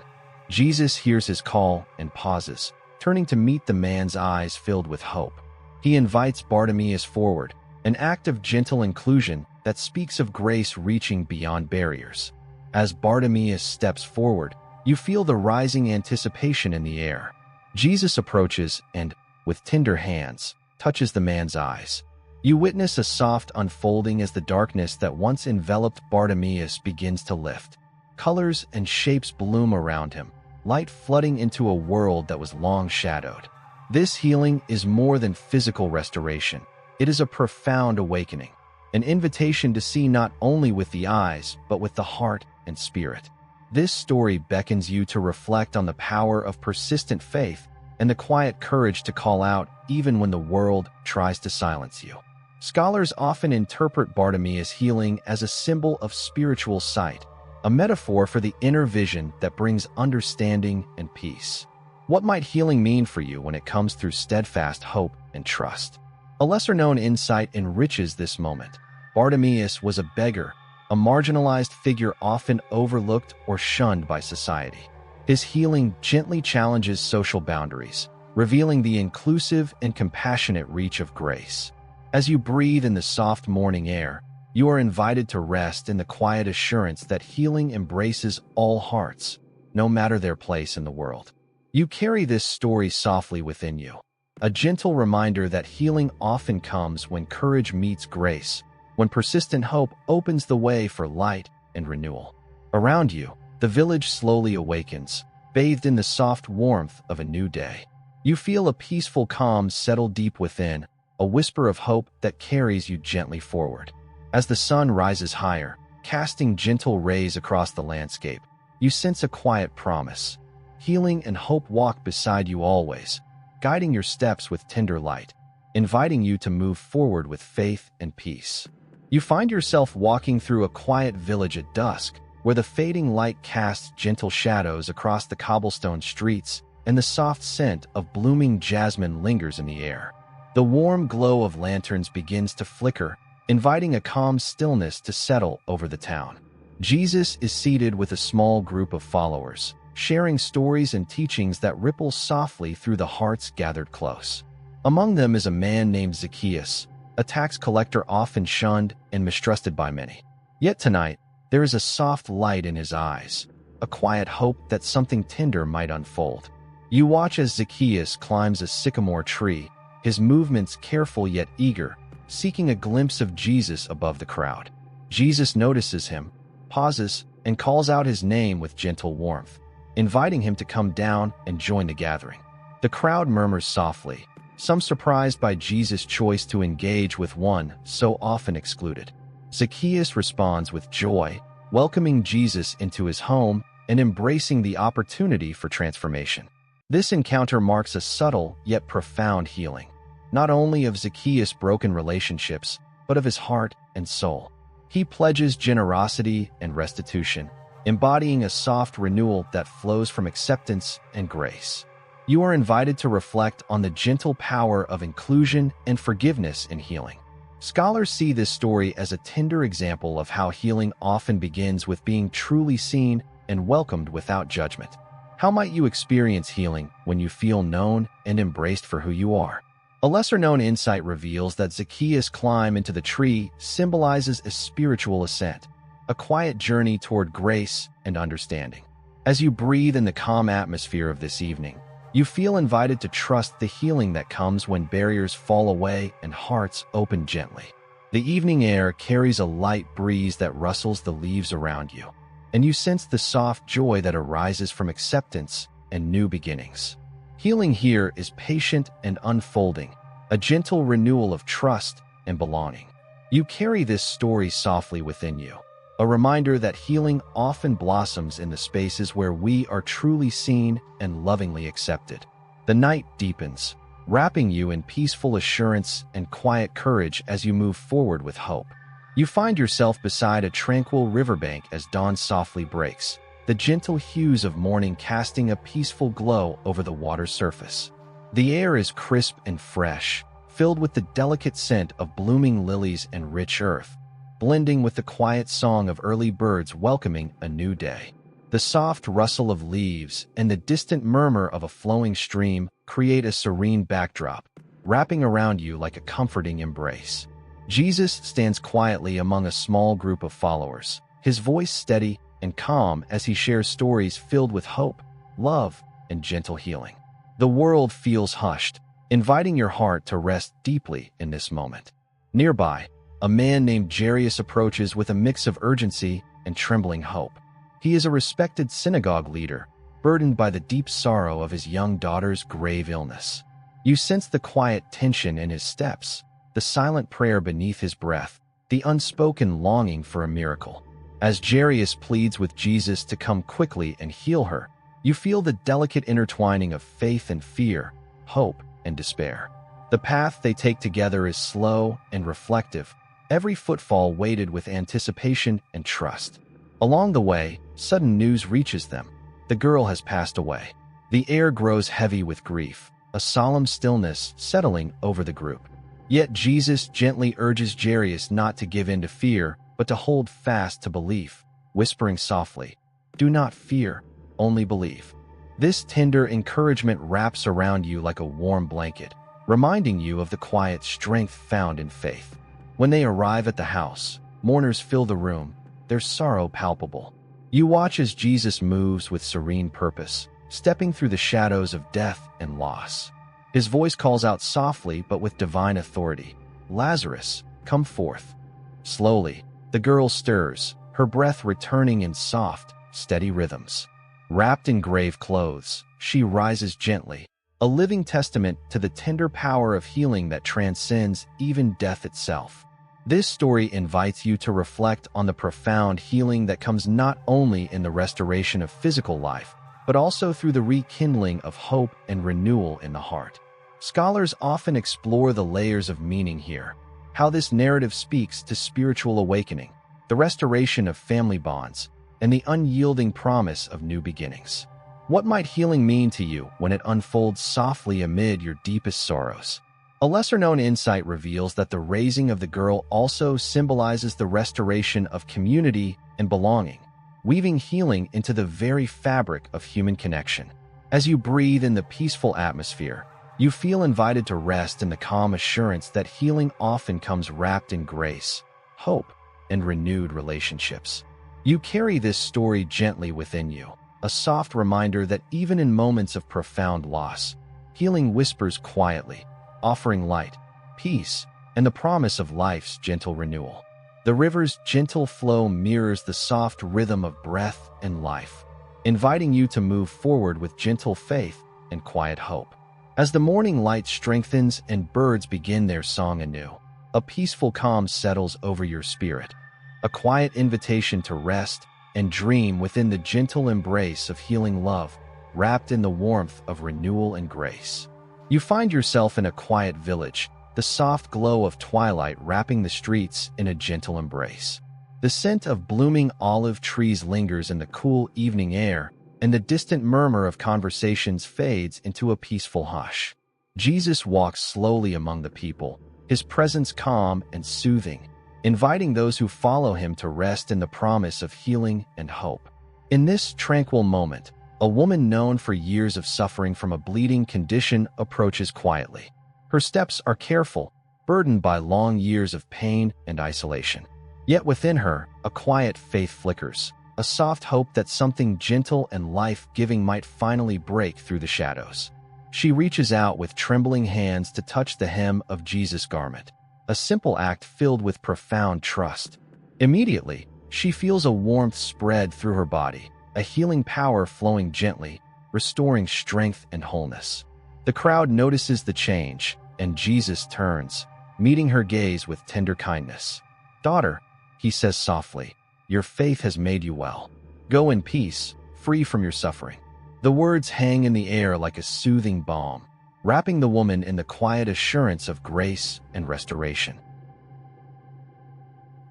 Jesus hears his call and pauses, turning to meet the man's eyes filled with hope. He invites Bartimaeus forward, an act of gentle inclusion that speaks of grace reaching beyond barriers. As Bartimaeus steps forward, you feel the rising anticipation in the air. Jesus approaches and, with tender hands, touches the man's eyes. You witness a soft unfolding as the darkness that once enveloped Bartimaeus begins to lift. Colors and shapes bloom around him, light flooding into a world that was long shadowed. This healing is more than physical restoration. It is a profound awakening, an invitation to see not only with the eyes, but with the heart and spirit. This story beckons you to reflect on the power of persistent faith and the quiet courage to call out even when the world tries to silence you. Scholars often interpret Bartimaeus' healing as a symbol of spiritual sight, a metaphor for the inner vision that brings understanding and peace. What might healing mean for you when it comes through steadfast hope and trust? A lesser-known insight enriches this moment. Bartimaeus was a beggar, a marginalized figure often overlooked or shunned by society. His healing gently challenges social boundaries, revealing the inclusive and compassionate reach of grace. As you breathe in the soft morning air, you are invited to rest in the quiet assurance that healing embraces all hearts, no matter their place in the world. You carry this story softly within you, a gentle reminder that healing often comes when courage meets grace, when persistent hope opens the way for light and renewal. Around you, the village slowly awakens, bathed in the soft warmth of a new day. You feel a peaceful calm settle deep within, a whisper of hope that carries you gently forward. As the sun rises higher, casting gentle rays across the landscape, you sense a quiet promise. Healing and hope walk beside you always, guiding your steps with tender light, inviting you to move forward with faith and peace. You find yourself walking through a quiet village at dusk, where the fading light casts gentle shadows across the cobblestone streets and the soft scent of blooming jasmine lingers in the air. The warm glow of lanterns begins to flicker, inviting a calm stillness to settle over the town. Jesus is seated with a small group of followers, sharing stories and teachings that ripple softly through the hearts gathered close. Among them is a man named Zacchaeus, a tax collector often shunned and mistrusted by many. Yet tonight, there is a soft light in his eyes, a quiet hope that something tender might unfold. You watch as Zacchaeus climbs a sycamore tree, his movements careful yet eager, seeking a glimpse of Jesus above the crowd. Jesus notices him, pauses, and calls out his name with gentle warmth, inviting him to come down and join the gathering. The crowd murmurs softly, some surprised by Jesus' choice to engage with one so often excluded. Zacchaeus responds with joy, welcoming Jesus into his home and embracing the opportunity for transformation. This encounter marks a subtle yet profound healing, not only of Zacchaeus' broken relationships, but of his heart and soul. He pledges generosity and restitution, embodying a soft renewal that flows from acceptance and grace. You are invited to reflect on the gentle power of inclusion and forgiveness in healing. Scholars see this story as a tender example of how healing often begins with being truly seen and welcomed without judgment. How might you experience healing when you feel known and embraced for who you are? A lesser-known insight reveals that Zacchaeus' climb into the tree symbolizes a spiritual ascent, a quiet journey toward grace and understanding. As you breathe in the calm atmosphere of this evening, you feel invited to trust the healing that comes when barriers fall away and hearts open gently. The evening air carries a light breeze that rustles the leaves around you, and you sense the soft joy that arises from acceptance and new beginnings. Healing here is patient and unfolding, a gentle renewal of trust and belonging. You carry this story softly within you, a reminder that healing often blossoms in the spaces where we are truly seen and lovingly accepted. The night deepens, wrapping you in peaceful assurance and quiet courage as you move forward with hope. You find yourself beside a tranquil riverbank as dawn softly breaks, the gentle hues of morning casting a peaceful glow over the water's surface. The air is crisp and fresh, filled with the delicate scent of blooming lilies and rich earth, blending with the quiet song of early birds welcoming a new day. The soft rustle of leaves and the distant murmur of a flowing stream create a serene backdrop, wrapping around you like a comforting embrace. Jesus stands quietly among a small group of followers, his voice steady and calm as he shares stories filled with hope, love, and gentle healing. The world feels hushed, inviting your heart to rest deeply in this moment. Nearby, a man named Jairus approaches with a mix of urgency and trembling hope. He is a respected synagogue leader, burdened by the deep sorrow of his young daughter's grave illness. You sense the quiet tension in his steps, the silent prayer beneath his breath, the unspoken longing for a miracle. As Jairus pleads with Jesus to come quickly and heal her, you feel the delicate intertwining of faith and fear, hope and despair. The path they take together is slow and reflective, every footfall weighted with anticipation and trust. Along the way, sudden news reaches them. The girl has passed away. The air grows heavy with grief, a solemn stillness settling over the group. Yet Jesus gently urges Jairus not to give in to fear, but to hold fast to belief, whispering softly, "Do not fear, only believe." This tender encouragement wraps around you like a warm blanket, reminding you of the quiet strength found in faith. When they arrive at the house, mourners fill the room, their sorrow palpable. You watch as Jesus moves with serene purpose, stepping through the shadows of death and loss. His voice calls out softly but with divine authority, "Lazarus, come forth." Slowly, the girl stirs, her breath returning in soft, steady rhythms. Wrapped in grave clothes, she rises gently, a living testament to the tender power of healing that transcends even death itself. This story invites you to reflect on the profound healing that comes not only in the restoration of physical life, but also through the rekindling of hope and renewal in the heart. Scholars often explore the layers of meaning here, how this narrative speaks to spiritual awakening, the restoration of family bonds, and the unyielding promise of new beginnings. What might healing mean to you when it unfolds softly amid your deepest sorrows? A lesser-known insight reveals that the raising of the girl also symbolizes the restoration of community and belonging, weaving healing into the very fabric of human connection. As you breathe in the peaceful atmosphere, you feel invited to rest in the calm assurance that healing often comes wrapped in grace, hope, and renewed relationships. You carry this story gently within you, a soft reminder that even in moments of profound loss, healing whispers quietly, offering light, peace, and the promise of life's gentle renewal. The river's gentle flow mirrors the soft rhythm of breath and life, inviting you to move forward with gentle faith and quiet hope. As the morning light strengthens and birds begin their song anew, a peaceful calm settles over your spirit, a quiet invitation to rest and dream within the gentle embrace of healing love, wrapped in the warmth of renewal and grace. You find yourself in a quiet village, the soft glow of twilight wrapping the streets in a gentle embrace. The scent of blooming olive trees lingers in the cool evening air, and the distant murmur of conversations fades into a peaceful hush. Jesus walks slowly among the people, his presence calm and soothing, inviting those who follow him to rest in the promise of healing and hope. In this tranquil moment, a woman known for years of suffering from a bleeding condition approaches quietly. Her steps are careful, burdened by long years of pain and isolation. Yet within her, a quiet faith flickers, a soft hope that something gentle and life-giving might finally break through the shadows. She reaches out with trembling hands to touch the hem of Jesus' garment, a simple act filled with profound trust. Immediately, she feels a warmth spread through her body, a healing power flowing gently, restoring strength and wholeness. The crowd notices the change, and Jesus turns, meeting her gaze with tender kindness. "Daughter," he says softly, "your faith has made you well. Go in peace, free from your suffering." The words hang in the air like a soothing balm, wrapping the woman in the quiet assurance of grace and restoration.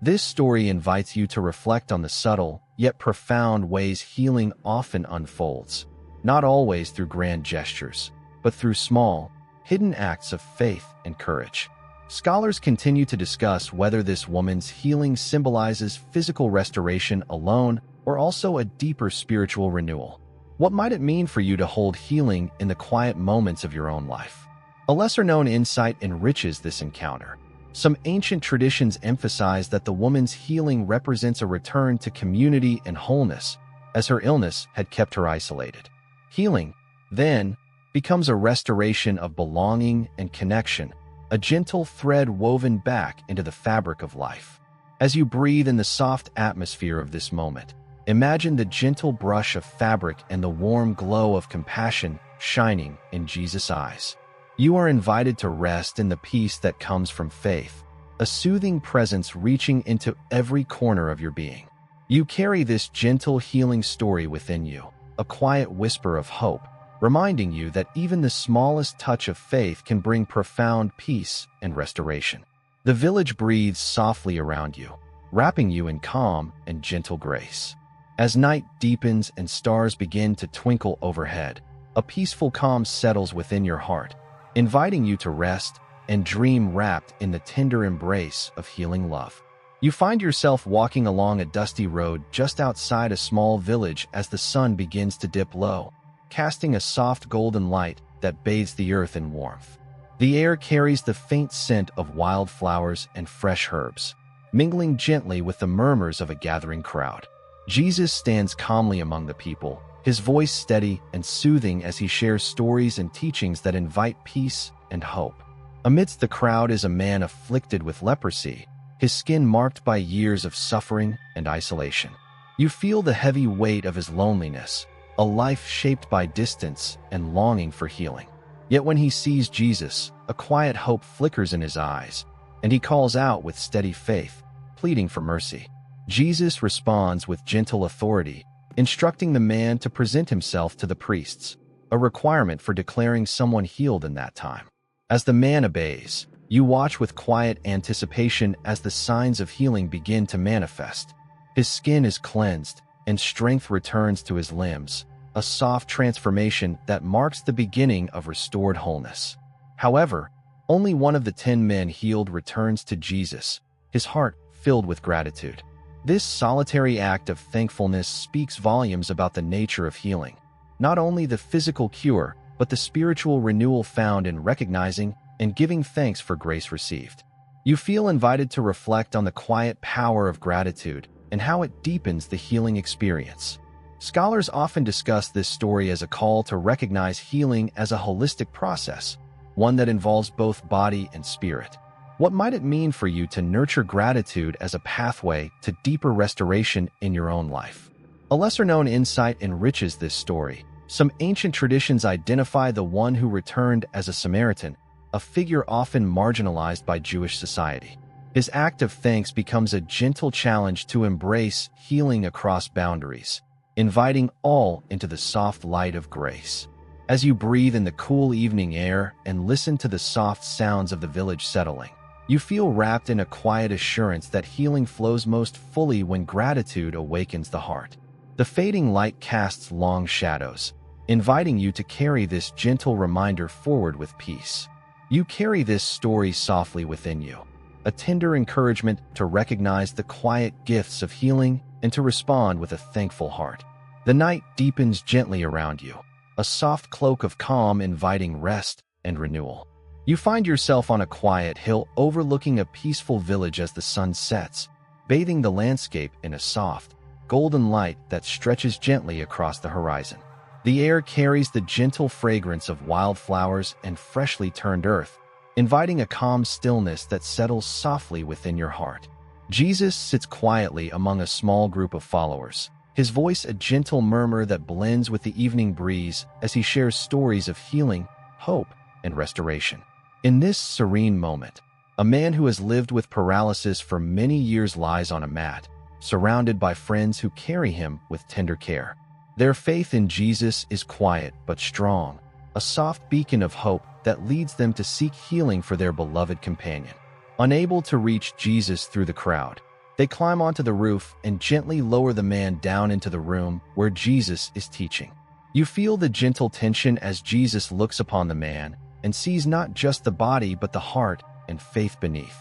This story invites you to reflect on the subtle, yet profound ways healing often unfolds, not always through grand gestures, but through small, hidden acts of faith and courage. Scholars continue to discuss whether this woman's healing symbolizes physical restoration alone or also a deeper spiritual renewal. What might it mean for you to hold healing in the quiet moments of your own life? A lesser-known insight enriches this encounter. Some ancient traditions emphasize that the woman's healing represents a return to community and wholeness, as her illness had kept her isolated. Healing, then, becomes a restoration of belonging and connection, a gentle thread woven back into the fabric of life. As you breathe in the soft atmosphere of this moment, imagine the gentle brush of fabric and the warm glow of compassion shining in Jesus' eyes. You are invited to rest in the peace that comes from faith, a soothing presence reaching into every corner of your being. You carry this gentle healing story within you, a quiet whisper of hope, reminding you that even the smallest touch of faith can bring profound peace and restoration. The village breathes softly around you, wrapping you in calm and gentle grace. As night deepens and stars begin to twinkle overhead, a peaceful calm settles within your heart, inviting you to rest and dream wrapped in the tender embrace of healing love. You find yourself walking along a dusty road just outside a small village as the sun begins to dip low, casting a soft golden light that bathes the earth in warmth. The air carries the faint scent of wildflowers and fresh herbs, mingling gently with the murmurs of a gathering crowd. Jesus stands calmly among the people, his voice steady and soothing as he shares stories and teachings that invite peace and hope. Amidst the crowd is a man afflicted with leprosy, his skin marked by years of suffering and isolation. You feel the heavy weight of his loneliness, a life shaped by distance and longing for healing. Yet when he sees Jesus, a quiet hope flickers in his eyes, and he calls out with steady faith, pleading for mercy. Jesus responds with gentle authority, instructing the man to present himself to the priests, a requirement for declaring someone healed in that time. As the man obeys, you watch with quiet anticipation as the signs of healing begin to manifest. His skin is cleansed, and strength returns to his limbs, a soft transformation that marks the beginning of restored wholeness. However, only one of the 10 men healed returns to Jesus, his heart filled with gratitude. This solitary act of thankfulness speaks volumes about the nature of healing, not only the physical cure, but the spiritual renewal found in recognizing and giving thanks for grace received. You feel invited to reflect on the quiet power of gratitude and how it deepens the healing experience. Scholars often discuss this story as a call to recognize healing as a holistic process, one that involves both body and spirit. What might it mean for you to nurture gratitude as a pathway to deeper restoration in your own life? A lesser-known insight enriches this story. Some ancient traditions identify the one who returned as a Samaritan, a figure often marginalized by Jewish society. His act of thanks becomes a gentle challenge to embrace healing across boundaries, inviting all into the soft light of grace. As you breathe in the cool evening air and listen to the soft sounds of the village settling, you feel wrapped in a quiet assurance that healing flows most fully when gratitude awakens the heart. The fading light casts long shadows, inviting you to carry this gentle reminder forward with peace. You carry this story softly within you, a tender encouragement to recognize the quiet gifts of healing and to respond with a thankful heart. The night deepens gently around you, a soft cloak of calm inviting rest and renewal. You find yourself on a quiet hill overlooking a peaceful village as the sun sets, bathing the landscape in a soft, golden light that stretches gently across the horizon. The air carries the gentle fragrance of wildflowers and freshly turned earth, inviting a calm stillness that settles softly within your heart. Jesus sits quietly among a small group of followers, his voice a gentle murmur that blends with the evening breeze as he shares stories of healing, hope, and restoration. In this serene moment, a man who has lived with paralysis for many years lies on a mat, surrounded by friends who carry him with tender care. Their faith in Jesus is quiet but strong, a soft beacon of hope that leads them to seek healing for their beloved companion. Unable to reach Jesus through the crowd, they climb onto the roof and gently lower the man down into the room where Jesus is teaching. You feel the gentle tension as Jesus looks upon the man and sees not just the body but the heart and faith beneath.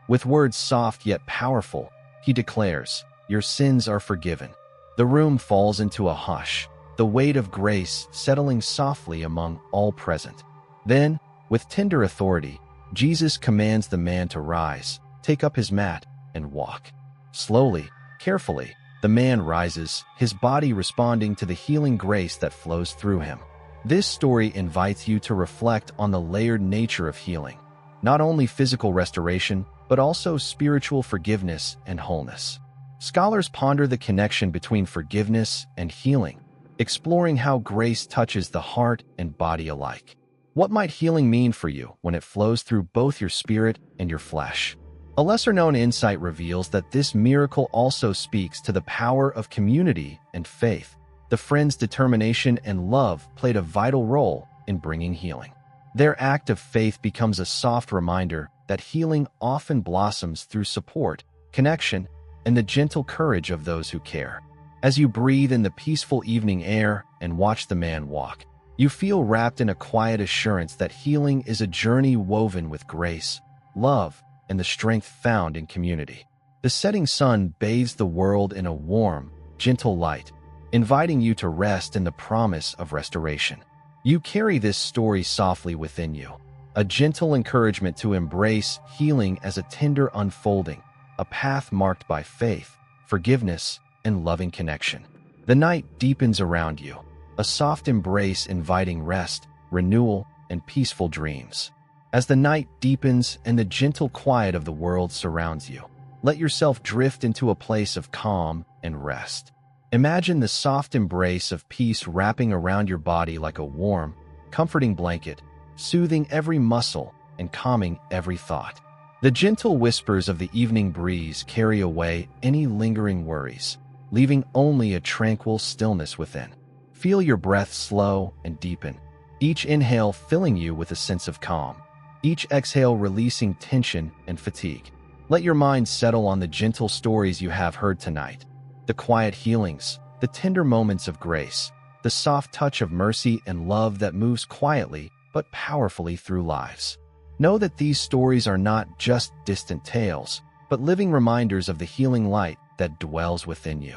With words soft yet powerful, he declares, "Your sins are forgiven." The room falls into a hush, the weight of grace settling softly among all present. Then, with tender authority, Jesus commands the man to rise, take up his mat, and walk. Slowly, carefully, the man rises, his body responding to the healing grace that flows through him. This story invites you to reflect on the layered nature of healing, not only physical restoration, but also spiritual forgiveness and wholeness. Scholars ponder the connection between forgiveness and healing, exploring how grace touches the heart and body alike. What might healing mean for you when it flows through both your spirit and your flesh? A lesser-known insight reveals that this miracle also speaks to the power of community and faith. The friends' determination and love played a vital role in bringing healing. Their act of faith becomes a soft reminder that healing often blossoms through support, connection, and the gentle courage of those who care. As you breathe in the peaceful evening air and watch the man walk, you feel wrapped in a quiet assurance that healing is a journey woven with grace, love, and the strength found in community. The setting sun bathes the world in a warm, gentle light, inviting you to rest in the promise of restoration. You carry this story softly within you, a gentle encouragement to embrace healing as a tender unfolding, a path marked by faith, forgiveness, and loving connection. The night deepens around you, a soft embrace inviting rest, renewal, and peaceful dreams. As the night deepens and the gentle quiet of the world surrounds you, let yourself drift into a place of calm and rest. Imagine the soft embrace of peace wrapping around your body like a warm, comforting blanket, soothing every muscle and calming every thought. The gentle whispers of the evening breeze carry away any lingering worries, leaving only a tranquil stillness within. Feel your breath slow and deepen, each inhale filling you with a sense of calm, each exhale releasing tension and fatigue. Let your mind settle on the gentle stories you have heard tonight, the quiet healings, the tender moments of grace, the soft touch of mercy and love that moves quietly but powerfully through lives. Know that these stories are not just distant tales, but living reminders of the healing light that dwells within you.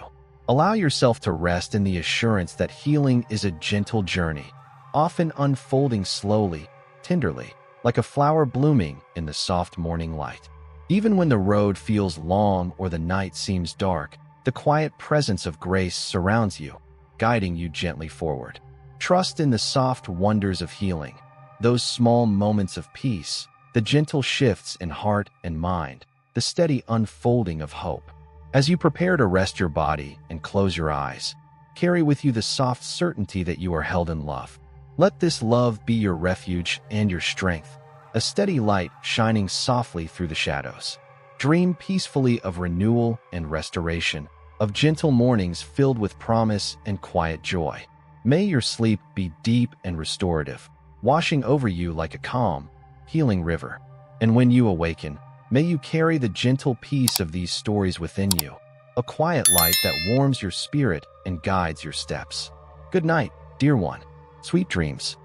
Allow yourself to rest in the assurance that healing is a gentle journey, often unfolding slowly, tenderly, like a flower blooming in the soft morning light. Even when the road feels long or the night seems dark, the quiet presence of grace surrounds you, guiding you gently forward. Trust in the soft wonders of healing, those small moments of peace, the gentle shifts in heart and mind, the steady unfolding of hope. As you prepare to rest your body and close your eyes, carry with you the soft certainty that you are held in love. Let this love be your refuge and your strength, a steady light shining softly through the shadows. Dream peacefully of renewal and restoration, of gentle mornings filled with promise and quiet joy. May your sleep be deep and restorative, washing over you like a calm, healing river. And when you awaken, may you carry the gentle peace of these stories within you, a quiet light that warms your spirit and guides your steps. Good night, dear one. Sweet dreams.